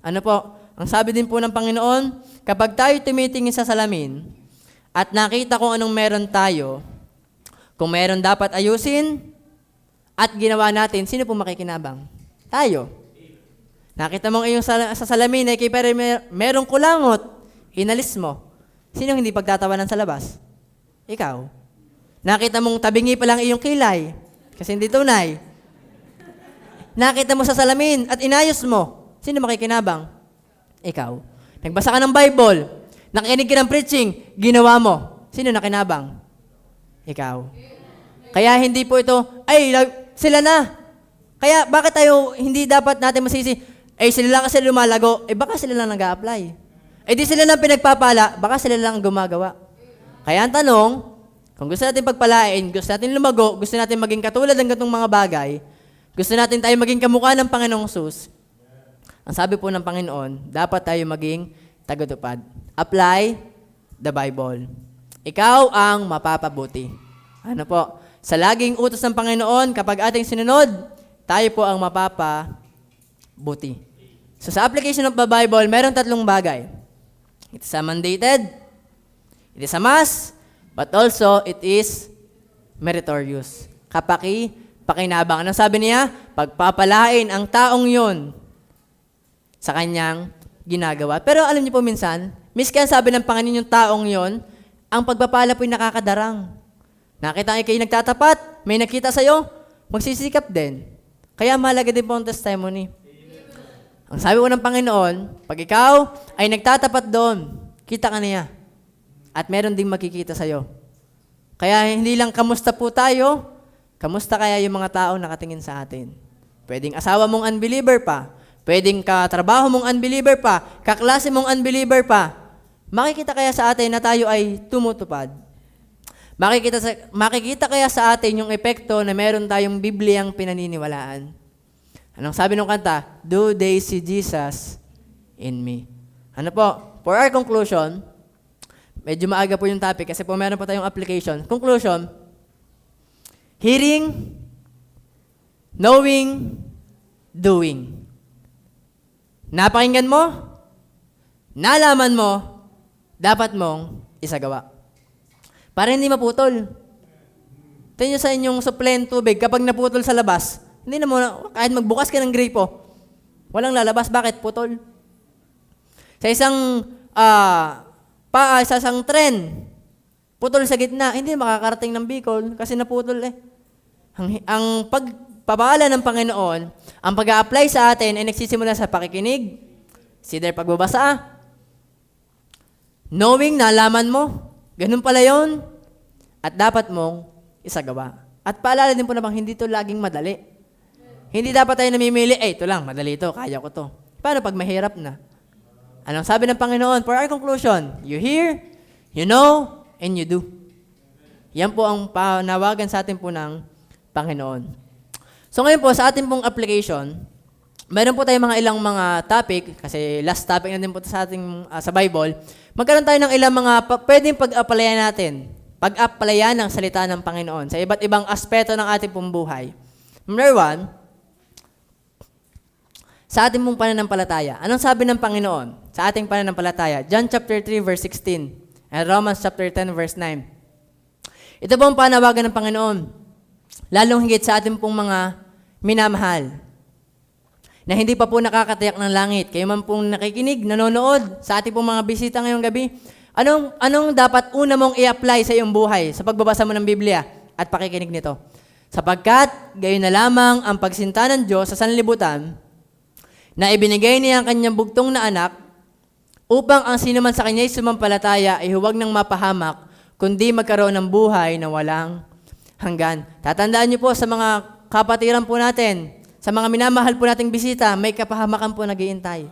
A: Ano po? Ang sabi din po ng Panginoon, kapag tayo tumitingin sa salamin, at nakita kung anong meron tayo, kung meron dapat ayusin, at ginawa natin, sino po makikinabang? Tayo. Nakita mong iyong sa salamin ay pero merong kulangot, inalis mo. Sino hindi pagtatawanan sa labas? Ikaw. Nakita mong tabingi pa lang iyong kilay, kasi hindi tunay. Nakita mo sa salamin at inayos mo, sino makikinabang? Ikaw. Nagbasa ka ng Bible, nakikinig ka ng preaching, ginawa mo, sino nakinabang? Ikaw. Kaya hindi po ito, ay, sila na. Kaya bakit tayo hindi dapat natin masisi, sila lang kasi lumalago, baka sila lang nag-a-apply. Di sila lang pinagpapala, baka sila lang gumagawa. Kaya ang tanong, kung gusto natin pagpalain, gusto natin lumago, gusto natin maging katulad ng ganitong mga bagay, gusto natin tayo maging kamukha ng Panginoong Sus, ang sabi po ng Panginoon, dapat tayo maging tagatupad. Apply the Bible. Ikaw ang mapapabuti. Ano po? Sa laging utos ng Panginoon, kapag ating sinunod, tayo po ang mapapabuti. So sa application of the Bible, meron tatlong bagay. It is a mandated, it is a must, but also it is meritorious. pakinabang. Anong sabi niya? Pagpapalain ang taong yon sa kanyang ginagawa. Pero alam niyo po minsan, miski ang sabi ng Panginoon yung taong yon, ang pagpapala po'y nakakadarang. Nakita kayo nagtatapat, may nakita sa'yo, magsisikap din. Kaya mahalaga din po ang testimony. Ang sabi ko ng Panginoon, pag ikaw ay nagtatapat doon, kita ka niya. At meron ding makikita sa'yo. Kaya hindi lang kamusta po tayo, kamusta kaya yung mga tao nakatingin sa atin. Pwedeng asawa mong unbeliever pa, pwedeng katrabaho mong unbeliever pa, kaklase mong unbeliever pa. Makikita kaya sa atin na tayo ay tumutupad. Makikita kaya sa atin yung epekto na meron tayong Bibliyang pinaniniwalaan. Anong sabi ng kanta? Do they see Jesus in me? Ano po? For our conclusion, medyo maaga po yung topic kasi po meron pa tayong application. Conclusion, hearing, knowing, doing. Napakinggan mo, nalaman mo, dapat mong isagawa. Para hindi maputol. Tingnan nyo sa inyong supply ng tubig, kapag naputol sa labas, hindi na mo, kahit magbukas ka ng gripo, walang lalabas. Bakit? Putol. Sa isang sa isang tren, putol sa gitna, hindi makakarating ng Bicol kasi naputol eh. Ang pagpapala ng Panginoon, ang pag-a-apply sa atin ay nagsisimula sa pakikinig, either pagbabasa, knowing, nalaman mo, ganun pala yon, at dapat mong isagawa. At paalala din po na bang hindi ito laging madali. Hindi dapat tayo namimili, ito lang, madali ito, kaya ko to. Paano pag mahirap na? Anong sabi ng Panginoon? For our conclusion, you hear, you know, and you do. Yan po ang panawagan sa atin po ng Panginoon. So ngayon po, sa ating pong application, meron po tayong mga ilang mga topic, kasi last topic na din po sa ating sa Bible, magkaroon tayo ng ilang mga pwedeng pag-applyan natin. Pag-applyan ng salita ng Panginoon sa iba't ibang aspeto ng ating pong buhay. Number 1, sa ating pong pananampalataya. Anong sabi ng Panginoon sa ating pananampalataya? John chapter 3 verse 16 and Romans chapter 10 verse 9. Ito po ang panawagan ng Panginoon, lalong higit sa ating pong mga minamahal, na hindi pa po nakakatiyak ng langit. Kayo man pong nakikinig, nanonood sa ating pong mga bisita ngayong gabi, anong dapat una mong i-apply sa iyong buhay sa pagbabasa mo ng Biblia at pakikinig nito? Sapagkat gayon na lamang ang pagsinta ng Diyos sa sanlibutan, na ibinigay niya ang kanyang bugtong na anak, upang ang sino man sa kanya'y sumampalataya ay huwag nang mapahamak, kundi magkaroon ng buhay na walang hanggan. Tatandaan niyo po sa mga kapatiran po natin, sa mga minamahal po nating bisita, may kapahamakan po nag-iintay.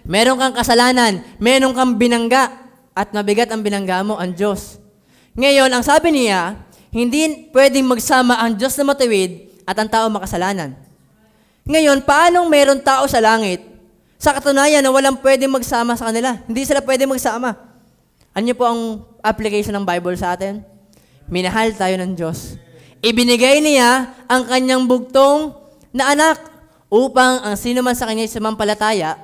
A: Meron kang kasalanan, meron kang binangga, at mabigat ang binangga mo, ang Diyos. Ngayon, ang sabi niya, hindi pwedeng magsama ang Diyos na matuwid at ang tao makasalanan. Ngayon, paanong meron tao sa langit, sa katunayan na walang pwedeng magsama sa kanila? Hindi sila pwedeng magsama. Ano po ang application ng Bible sa atin? Minahal tayo ng Diyos. Ibinigay niya ang kanyang bugtong na anak, upang ang sino man sa kanya sumampalataya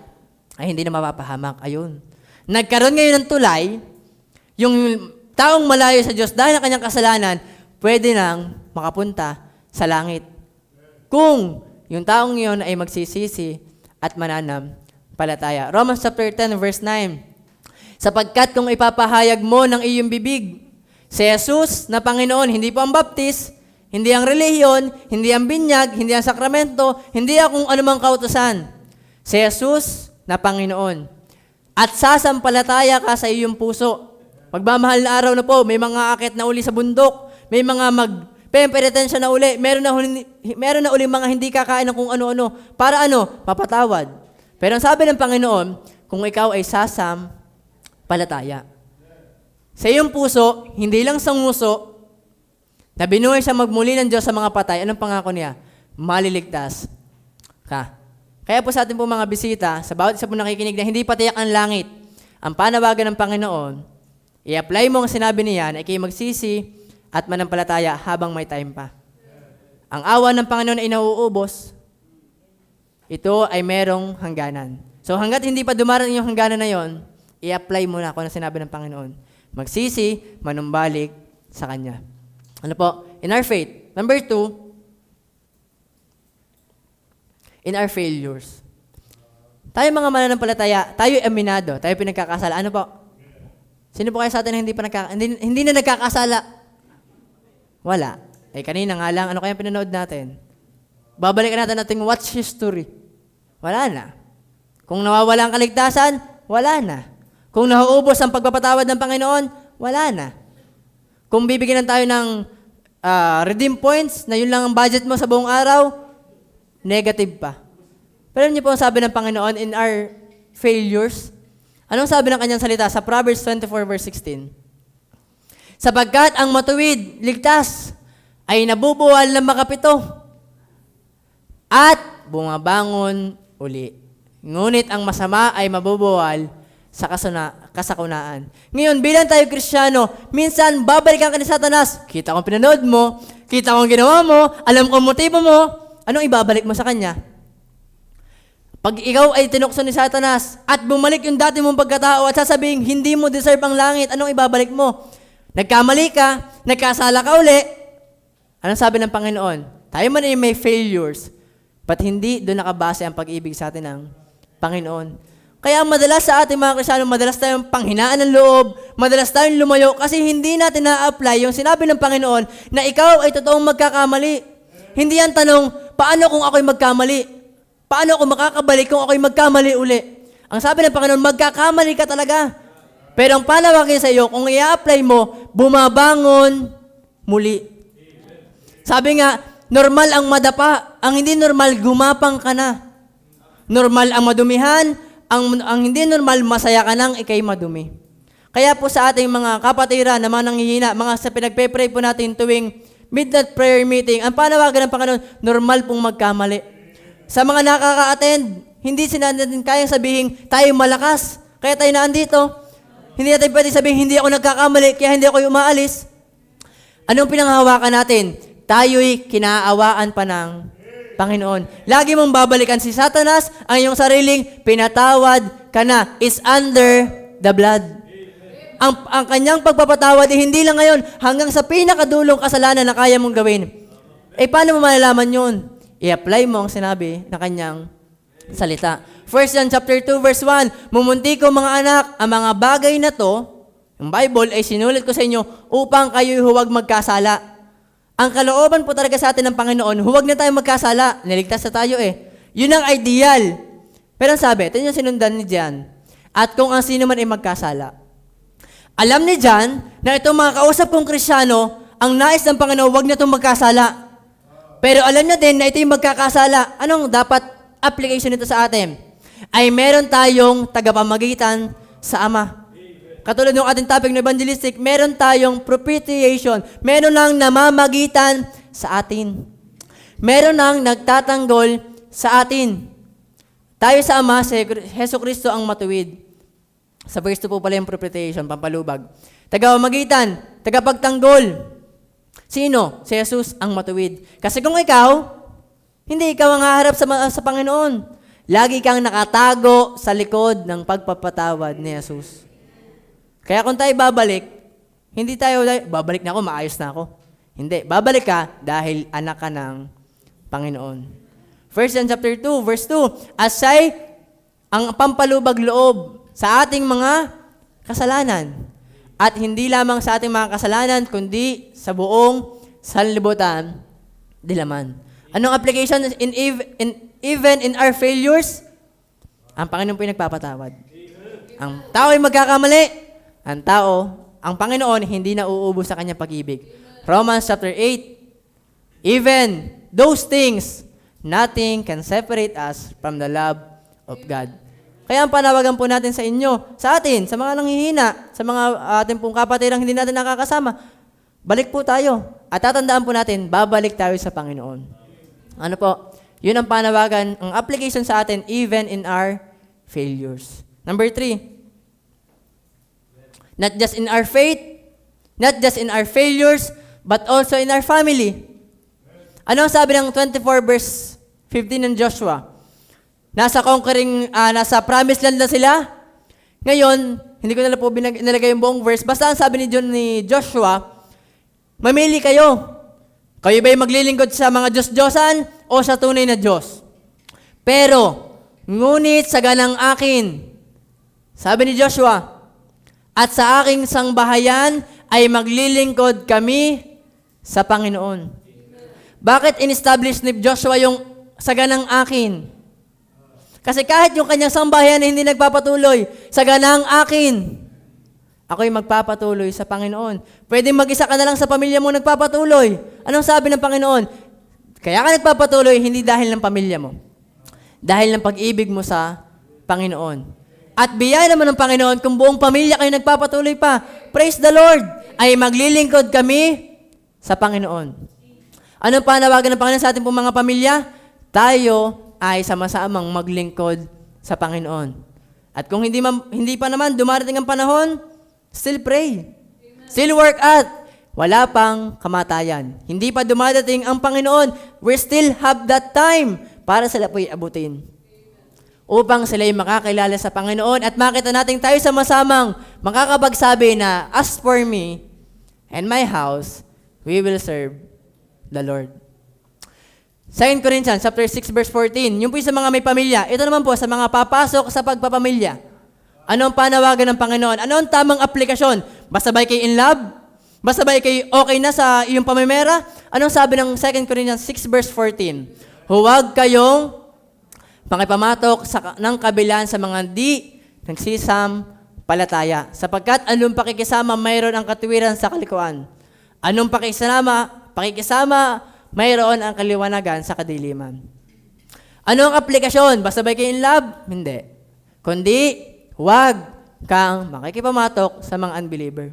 A: ay hindi na mapapahamak. Ayun. Nagkaroon ngayon ng tulay, yung taong malayo sa Diyos dahil ng kanyang kasalanan, pwede nang makapunta sa langit. Kung yung taong yun ay magsisisi at mananampalataya. Romans chapter 10 verse 9. Sapagkat kung ipapahayag mo ng iyong bibig si Jesus na Panginoon, hindi po ang baptis, hindi ang relihiyon, hindi ang binyag, hindi ang sakramento, hindi ang anumang kautusan. Si Jesus na Panginoon. At sasampalataya ka sa iyong puso. Magmamahal na araw na po, may mga akit na uli sa bundok, may mga pemperetensya na uli, meron na uli mga hindi kakain ng kung ano-ano. Para ano? Papatawad. Pero ang sabi ng Panginoon, kung ikaw ay sasampalataya. Sa iyong puso, hindi lang sa nguso, na binuhay siya magmuli ng Diyos sa mga patay, anong pangako niya? Maliligtas ka. Kaya po sa ating po mga bisita, sa bawat isa po nakikinig na hindi patiyak ang langit, ang panawagan ng Panginoon, i-apply mo ang sinabi niya na ikay magsisi at manampalataya habang may time pa. Ang awa ng Panginoon ay nauubos, ito ay merong hangganan. So hanggat hindi pa dumarating yung hangganan na yon, i-apply mo na kung ano sinabi ng Panginoon. Magsisi, manumbalik sa Kanya. Ano po? In our faith. Number 2, in our failures. Tayo mga mananampalataya, tayo aminado, tayo pinagkakasala. Ano po? Sino po kayo sa atin na hindi na nagkakasala? Wala. Kanina nga lang, ano kaya pinanood natin? Babalikan natin nating watch history. Wala na. Kung nawawala ang kaligtasan, wala na. Kung nauubos ang pagpapatawad ng Panginoon, wala na. Kung bibigyan tayo ng redeem points, na yun lang ang budget mo sa buong araw, negative pa. Pero niyo po ang sabi ng Panginoon in our failures. Anong sabi ng kanyang salita sa Proverbs 24 verse 16? Sapagkat ang matuwid, ligtas, ay nabubuwal ng makapito at bumabangon uli. Ngunit ang masama ay mabubuwal sa kasakunaan. Ngayon, bilang tayo Kristiyano, minsan babalikan ka ni Satanas. Kita kong pinanood mo, kita kong ginawa mo, alam kong motibo mo, anong ibabalik mo sa kanya? Pag ikaw ay tinukso ni Satanas at bumalik yung dati mong pagkatao at sasabihin, hindi mo deserve ang langit, anong ibabalik mo? Nagkamali ka, nagkasala ka uli. Anong sabi ng Panginoon? Tayo man ay may failures, but hindi doon nakabase ang pag-ibig sa atin ng Panginoon. Kaya madalas sa ating mga Kristiyano, madalas tayong panghinaan ng loob, madalas tayong lumayo kasi hindi natin na-apply yung sinabi ng Panginoon na ikaw ay totoong magkakamali. Hindi yan tanong, paano kung ako'y magkamali? Paano ako makakabalik kung ako'y magkamali uli? Ang sabi ng Panginoon, magkakamali ka talaga. Pero ang panawagan sa iyo, kung i-apply mo, bumabangon muli. Sabi nga, normal ang madapa. Ang hindi normal, gumapang ka na. Normal ang madumihan. Ang hindi normal, masaya ka nang ikay madumi. Kaya po sa ating mga kapatiran na mga nanghihina, mga sa pinagpe-pray po natin tuwing midnight prayer meeting, ang panawagan ng Panginoon, normal pong magkamali. Sa mga nakaka-attend, hindi sila natin kayang sabihin, tayo malakas, kaya tayo naandito. Hindi natin pwede sabihin, hindi ako nagkakamali, kaya hindi ako umaalis. Anong pinanghahawakan natin? Tayo'y kinaawaan pa ng Panginoon. Lagi mong babalikan si Satanas, ang iyong sariling pinatawad ka na, is under the blood. Ang kanyang pagpapatawad, hindi lang ngayon, hanggang sa pinakadulong kasalanan na kaya mong gawin. Paano mo malalaman yun? I-apply mo ang sinabi na kanyang salita. 1 John chapter 2 verse 1, mumunti ko mga anak, ang mga bagay na to, yung Bible ay sinulat ko sa inyo upang kayo'y huwag magkasala. Ang kalooban po talaga sa atin ng Panginoon, huwag na tayo magkasala. Niligtas na tayo Yun ang ideal. Pero ang sabi, ito yung sinundan ni John. At kung ang sino man ay magkasala. Alam ni John na itong mga kausap kong Kristiyano, ang nais ng Panginoon, huwag na itong magkasala. Pero alam niya din na ito yung magkakasala. Anong dapat application nito sa atin? Ay meron tayong tagapamagitan sa Ama. Katulad ng ating topic na evangelistic, meron tayong propitiation. Meron nang namamagitan sa atin. Meron nang nagtatanggol sa atin. Tayo sa Ama, si Hesus Kristo ang matuwid. Sa verse 2 po pala yung propitiation, pampalubag. Tagapamagitan, tagapagtanggol. Sino? Si Jesus ang matuwid. Kasi kung ikaw, hindi ikaw ang haharap sa Panginoon. Lagi kang nakatago sa likod ng pagpapatawad ni Jesus. Kaya kung tayo babalik, hindi tayo, babalik na ako, maayos na ako. Hindi. Babalik ka dahil anak ka ng Panginoon. 1 John chapter 2, verse 2, asay ang pampalubag loob sa ating mga kasalanan. At hindi lamang sa ating mga kasalanan, kundi sa buong sanlibutan, dilaman. Anong application even in our failures? Ang Panginoon po yung nagpapatawad. Ang tao ay magkakamali. Ang Panginoon hindi na uubos sa kanyang pag-ibig. Romans chapter 8, even those things, nothing can separate us from the love of God. Kaya ang panawagan po natin sa inyo, sa atin, sa mga nanghihina, sa mga ating pong kapatirang hindi natin nakakasama, balik po tayo. At tatandaan po natin, babalik tayo sa Panginoon. Ano po? Yun ang panawagan, ang application sa atin, even in our failures. Number 3, not just in our faith, not just in our failures, but also in our family. Ano ang sabi ng 24 verse 15 ng Joshua? Nasa promised land na sila. Ngayon, hindi ko na po nilagay yung buong verse. Basta ang sabi ni Joshua, mamili kayo. Kayo ba'y maglilingkod sa mga Diyos-Diyosan o sa tunay na Diyos? Pero, ngunit sa ganang akin, sabi ni Joshua, at sa aking sangbahayan ay maglilingkod kami sa Panginoon. Bakit in-establish ni Joshua yung sa ganang akin? Kasi kahit yung kanyang sambahayan ay hindi nagpapatuloy, sa ganang akin, ako'y magpapatuloy sa Panginoon. Pwede mag-isa ka na lang sa pamilya mo nagpapatuloy. Anong sabi ng Panginoon? Kaya ka nagpapatuloy, hindi dahil ng pamilya mo. Dahil ng pag-ibig mo sa Panginoon. At biyaya naman ng Panginoon kung buong pamilya kayo nagpapatuloy pa. Praise the Lord! Ay maglilingkod kami sa Panginoon. Anong panawagan ng Panginoon sa ating mga pamilya? Tayo ay sama-samang maglingkod sa Panginoon. At kung hindi pa naman dumarating ang panahon, still pray. Still work at wala pang kamatayan. Hindi pa dumadating ang Panginoon, we still have that time para sila po'y abutin. Upang sila'y makakilala sa Panginoon at makita natin tayo sama-samang makakapagsabi na, as for me and my house, we will serve the Lord. 2 Corinthians chapter 6 verse 14, yung po sa mga may pamilya, ito naman po sa mga papasok sa pagpapamilya. Anong panawagan ng Panginoon? Ano ang tamang aplikasyon? Basta ba kayo in love? Basta ba kayo okay na sa iyong pamimera? Anong sabi ng 2 Corinthians 6 verse 14? Huwag kayong pakipamatok ng kabilaan sa mga di nagsisampalataya, sapagkat anong pakikisama mayroon ang katuwiran sa kalikuan. Anong pakikisama mayroon ang kaliwanagan sa kadiliman. Ano ang aplikasyon? Basta ba kayo in love? Hindi. Kundi, huwag kang makikipamatok sa mga unbeliever.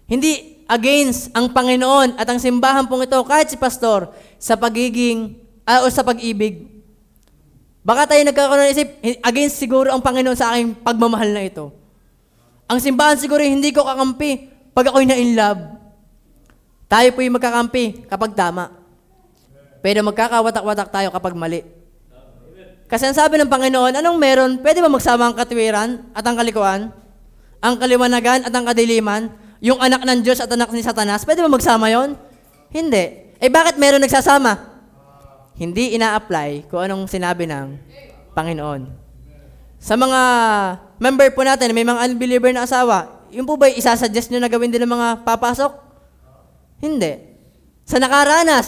A: Hindi against ang Panginoon at ang simbahan pong ito, kahit si pastor, sa pagiging, o sa pag-ibig. Baka tayo nagkakaroon ng isip, against siguro ang Panginoon sa aking pagmamahal na ito. Ang simbahan siguro hindi ko kakampi pag ako'y na in love. Tayo po'y magkakampi kapag tama. Pero magkakawatak-watak tayo kapag mali. Kasi ang sabi ng Panginoon, anong meron? Pwede ba magsama ang katuwiran at ang kalikuan? Ang kaliwanagan at ang kadiliman? Yung anak ng Diyos at anak ni Satanas? Pwede ba magsama yon? Hindi. Bakit meron nagsasama? Hindi ina-apply kung anong sinabi ng Panginoon. Sa mga member po natin, may mga unbeliever na asawa, yung po ba isasuggest nyo na gawin din ng mga papasok? Hindi. Sa nakaranas,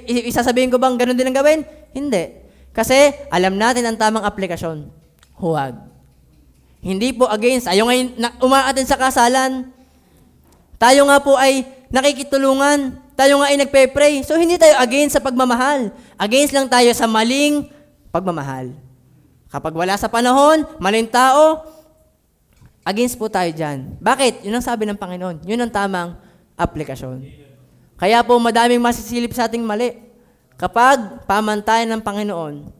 A: isasabihin ko bang ganun din ang gawin? Hindi. Kasi alam natin ang tamang aplikasyon. Huwag. Hindi po against. Ayaw ngayon umaatin sa kasalan. Tayo nga po ay nakikitulungan. Tayo nga ay nagpe-pray. So hindi tayo against sa pagmamahal. Against lang tayo sa maling pagmamahal. Kapag wala sa panahon, maling tao, against po tayo dyan. Bakit? Yun ang sabi ng Panginoon. Yun ang tamang aplikasyon. Kaya po madaming masisilip sa ating mali kapag pamantayan ng Panginoon.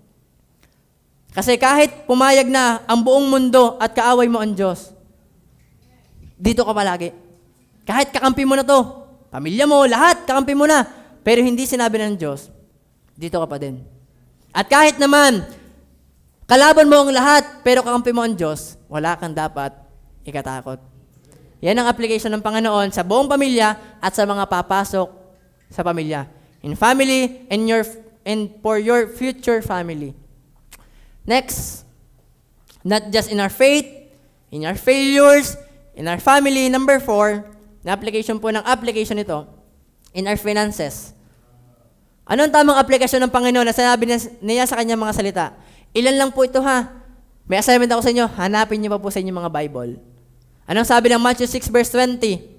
A: Kasi kahit pumayag na ang buong mundo at kaaway mo ang Diyos, dito ka palagi. Kahit kakampi mo na to, pamilya mo, lahat, kakampi mo na. Pero hindi sinabi ng Diyos, dito ka pa din. At kahit naman, kalaban mo ang lahat, pero kakampi mo ang Diyos, wala kang dapat ikatakot. Yan ang application ng Panginoon sa buong pamilya at sa mga papasok sa pamilya. In family and for your future family. Next, not just in our faith, in our failures, in our family. Number 4, na application po ng application ito, in our finances. Ano ang tamang aplikasyon ng Panginoon na sinabi niya sa kanyang mga salita? Ilan lang po ito ha. May assignment ako sa inyo, hanapin niyo pa po sa inyong mga Bible. Anong sabi ng Matthew 6 verse 20?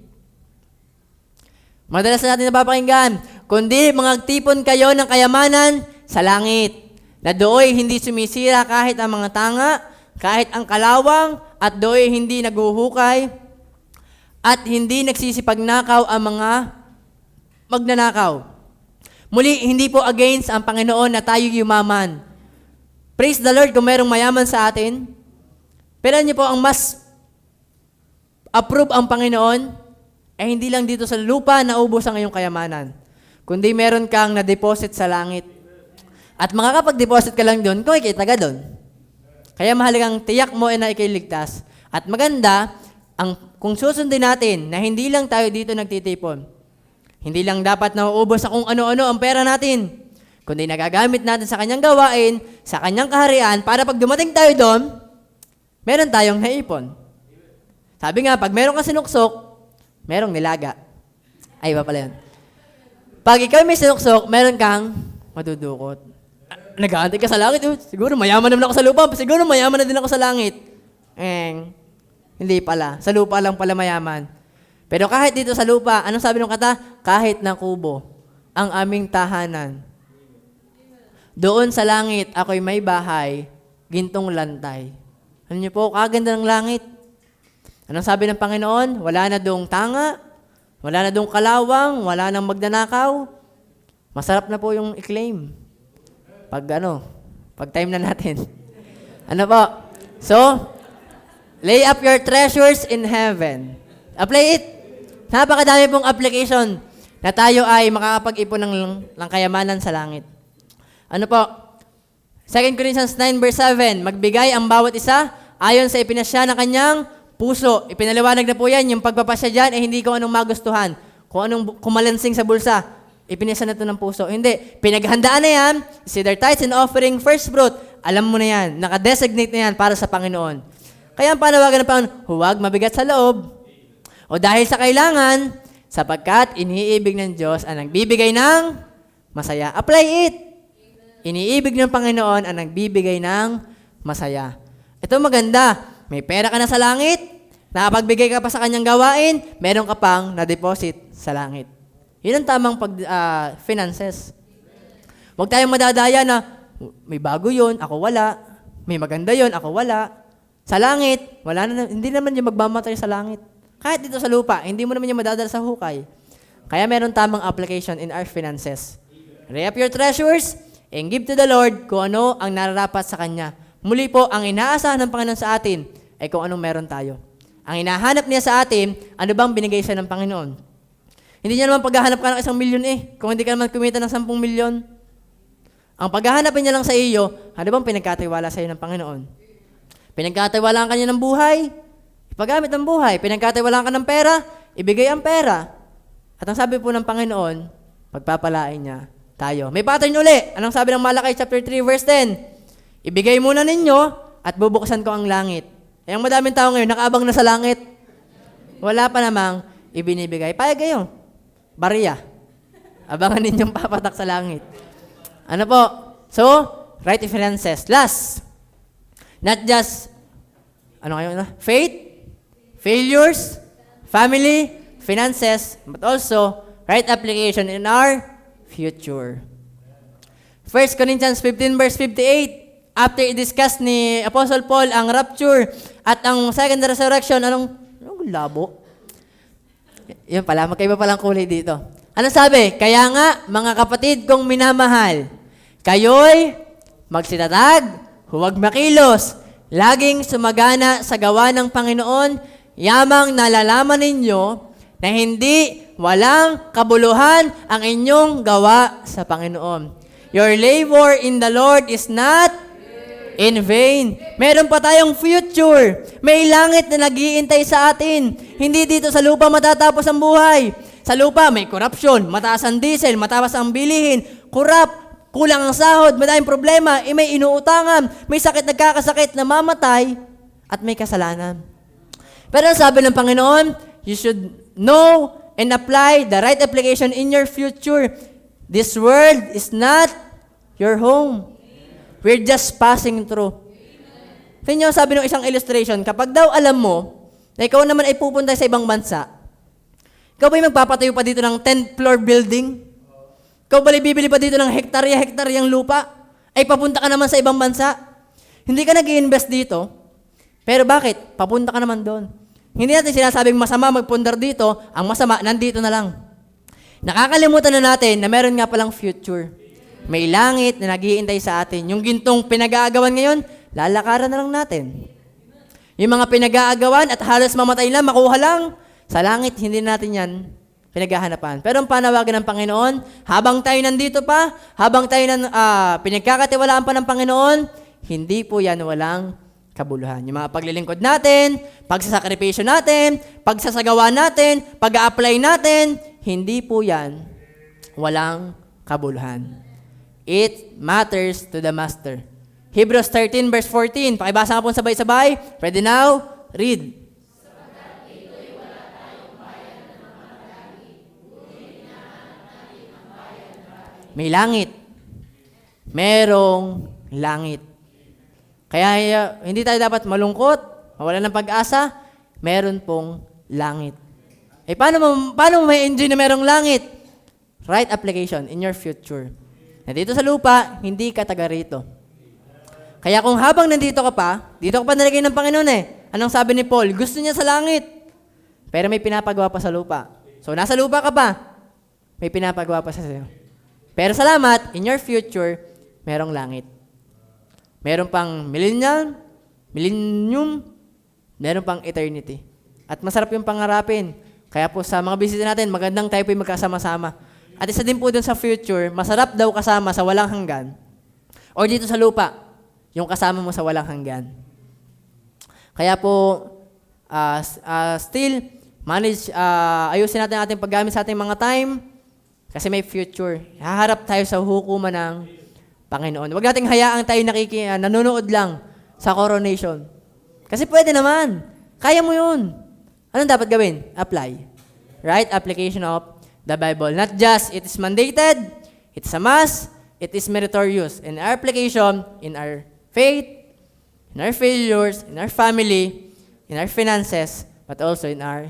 A: Madalas na natin napapakinggan, kundi magtipon kayo ng kayamanan sa langit, na dooy hindi sumisira kahit ang mga tanga, kahit ang kalawang, at dooy hindi naguhukay, at hindi nagsisipagnakaw ang mga magnanakaw. Muli, hindi po against ang Panginoon na tayo yumaman. Praise the Lord kung mayroong mayaman sa atin. Pero niyo po ang mas approve ang Panginoon, hindi lang dito sa lupa naubos ang iyong kayamanan, kundi meron kang na-deposit sa langit. At makakapag-deposit ka lang doon, kung ikita ka doon. Kaya mahalagang tiyak mo na ikay ligtas. At maganda, kung susundin natin na hindi lang tayo dito nagtitipon, hindi lang dapat nauubos sa kung ano-ano ang pera natin, kundi nagagamit natin sa kanyang gawain, sa kanyang kaharian, para pag dumating tayo doon, meron tayong naipon. Sabi nga, pag meron kang sinuksok, merong nilaga. Ay, iba pala yun. Pag ikaw may sinuksok, meron kang madudukot. Nag-aantay ka sa langit. Siguro mayaman naman ako sa lupa. Siguro mayaman na din ako sa langit. Hindi pala. Sa lupa lang pala mayaman. Pero kahit dito sa lupa, anong sabi ng kata? Kahit na kubo, ang aming tahanan. Doon sa langit, ako'y may bahay, gintong lantay. Ano niyo po, kaganda ng langit. Anong sabi ng Panginoon? Wala na dong tanga, wala na dong kalawang, wala nang magnanakaw. Masarap na po yung i-claim. Pag time na natin. Ano po? So, lay up your treasures in heaven. Apply it. Napakadami pong application na tayo ay makakapag-ipon ng kayamanan sa langit. Ano po? 2 Corinthians 9 verse 7, magbigay ang bawat isa ayon sa ipinasya ng kanyang puso. Ipinaliwanag na po yan, yung pagpapasya dyan ay hindi kung anong magustuhan, kung anong kumalansing sa bulsa. Ipinasya na ito ng puso. Hindi. Pinaghandaan na yan, consider tithes and offering first fruit. Alam mo na yan, nakadesignate na yan para sa Panginoon. Kaya ang panawagan ng Panginoon, huwag mabigat sa loob. O dahil sa kailangan, sapagkat iniibig ng Diyos ang nagbibigay ng masaya. Apply it. Iniibig ng Panginoon ang nagbibigay ng masaya. Ito maganda. May pera ka na sa langit, nakapagbigay ka pa sa kanyang gawain, meron ka pang na-deposit sa langit. Yun ang tamang finances. Huwag tayong madadaya na may bago yun, ako wala. May maganda yun, ako wala. Sa langit, wala na, hindi naman yung magmamatay sa langit. Kahit dito sa lupa, hindi mo naman yung madadala sa hukay. Kaya meron tamang application in our finances. Lay up your treasures and give to the Lord kung ano ang nararapat sa Kanya. Muli po, ang inaasahan ng Panginoon sa atin ay kung anong meron tayo. Ang hinahanap niya sa atin, ano bang binigay siya ng Panginoon? Hindi niya naman paghahanap ka ng 1 milyon kung hindi ka naman kumita ng 10 milyon. Ang paghahanapin niya lang sa iyo, ano bang pinagkatiwala sa iyo ng Panginoon? Pinagkatiwalaan ka niya ng buhay, ipagamit ang buhay. Pinagkatiwalaan ka ng pera, ibigay ang pera. At ang sabi po ng Panginoon, pagpapalain niya tayo. May pattern uli. Anong sabi ng Malakay chapter 3 verse 10? Ibigay muna ninyo at bubuksan ko ang langit. Eh, ang madaming tao ngayon, nakaabang na sa langit. Wala pa namang ibinibigay. Payag kayo. Bariya. Abangan ninyong papatak sa langit. Ano po? So, right finances. Last. Not just, faith, failures, family, finances, but also right application in our future. 1 Corinthians 15 verse 58, after i-discuss ni Apostle Paul ang rapture at ang second resurrection, anong labo? Yun pala, magkaiba palang kulay dito. Ano sabi? Kaya nga, mga kapatid kong minamahal, kayo'y magsitatag, huwag makilos, laging sumagana sa gawa ng Panginoon, yamang nalalaman ninyo na hindi walang kabuluhan ang inyong gawa sa Panginoon. Your labor in the Lord is not in vain. Meron pa tayong future. May langit na nag-iintay sa atin. Hindi dito sa lupa matatapos ang buhay. Sa lupa may korupsyon, mataas ang diesel, mataas ang bilihin, kulang ang sahod, madaming problema, may inuutangan, may sakit nagkakasakit, namamatay, at may kasalanan. Pero sabi ng Panginoon, you should know and apply the right application in your future. This world is not your home. We're just passing through. Tingnan sabi ng isang illustration, kapag daw alam mo na ikaw naman ay pupunta sa ibang bansa, ikaw ba'y magpapatayo pa dito ng 10th floor building? Ikaw ba'y bibili pa dito ng hektarya-hektaryang lupa? Ay papunta ka naman sa ibang bansa? Hindi ka nag-i-invest dito. Pero bakit? Papunta ka naman doon. Hindi natin sinasabing masama magpundar dito, ang masama nandito na lang. Nakakalimutan na natin na meron nga palang future. May langit na nag-iintay sa atin. Yung gintong pinag-aagawan ngayon, lalakaran na lang natin. Yung mga pinag-aagawan at halos mamatay lang, makuha lang, sa langit, hindi natin yan pinaghahanapan. Pero ang panawagan ng Panginoon, habang tayo nandito pa, habang tayo pinagkakatiwalaan pa ng Panginoon, hindi po yan walang kabuluhan. Yung mga paglilingkod natin, pagsasakripisyo natin, pagsasagawa natin, pag-a-apply natin, hindi po yan walang kabuluhan. It matters to the master. Hebrews 13 verse 14. Pakibasa nga po sabay-sabay. Ready now? Read. May langit. Merong langit. Kaya hindi tayo dapat malungkot, mawalan ng pag-asa, meron pong langit. Paano mo may enjoy na merong langit? Right application in your future. Nandito sa lupa, hindi ka taga rito. Kaya kung habang nandito ka pa, dito ka pa nalagay ng Panginoon Anong sabi ni Paul? Gusto niya sa langit. Pero may pinapagawa pa sa lupa. So nasa lupa ka pa, may pinapagawa pa sa sa'yo. Pero salamat, in your future, merong langit. Meron pang millennium, meron pang eternity. At masarap yung pangarapin. Kaya po sa mga bisita natin, magandang tayo po yung magkasama-sama. At isa din po dun sa future, masarap daw kasama sa walang hanggan. O dito sa lupa, yung kasama mo sa walang hanggan. Kaya po, still, ayusin natin ating paggamit sa ating mga time kasi may future. Haharap tayo sa hukuman ng Panginoon. Huwag nating hayaang tayo nanonood lang sa coronation. Kasi pwede naman. Kaya mo yun. Anong dapat gawin? Apply. Right? Application of the Bible. Not just it is mandated, it's a must, it is meritorious. In our application, in our faith, in our failures, in our family, in our finances, but also in our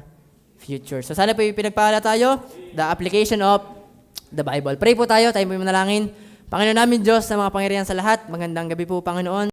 A: future. So sana po pinagpala tayo, the application of the Bible. Pray po tayo po manalangin. Panginoon namin Diyos, sa mga pangyarihan sa lahat, magandang gabi po, Panginoon.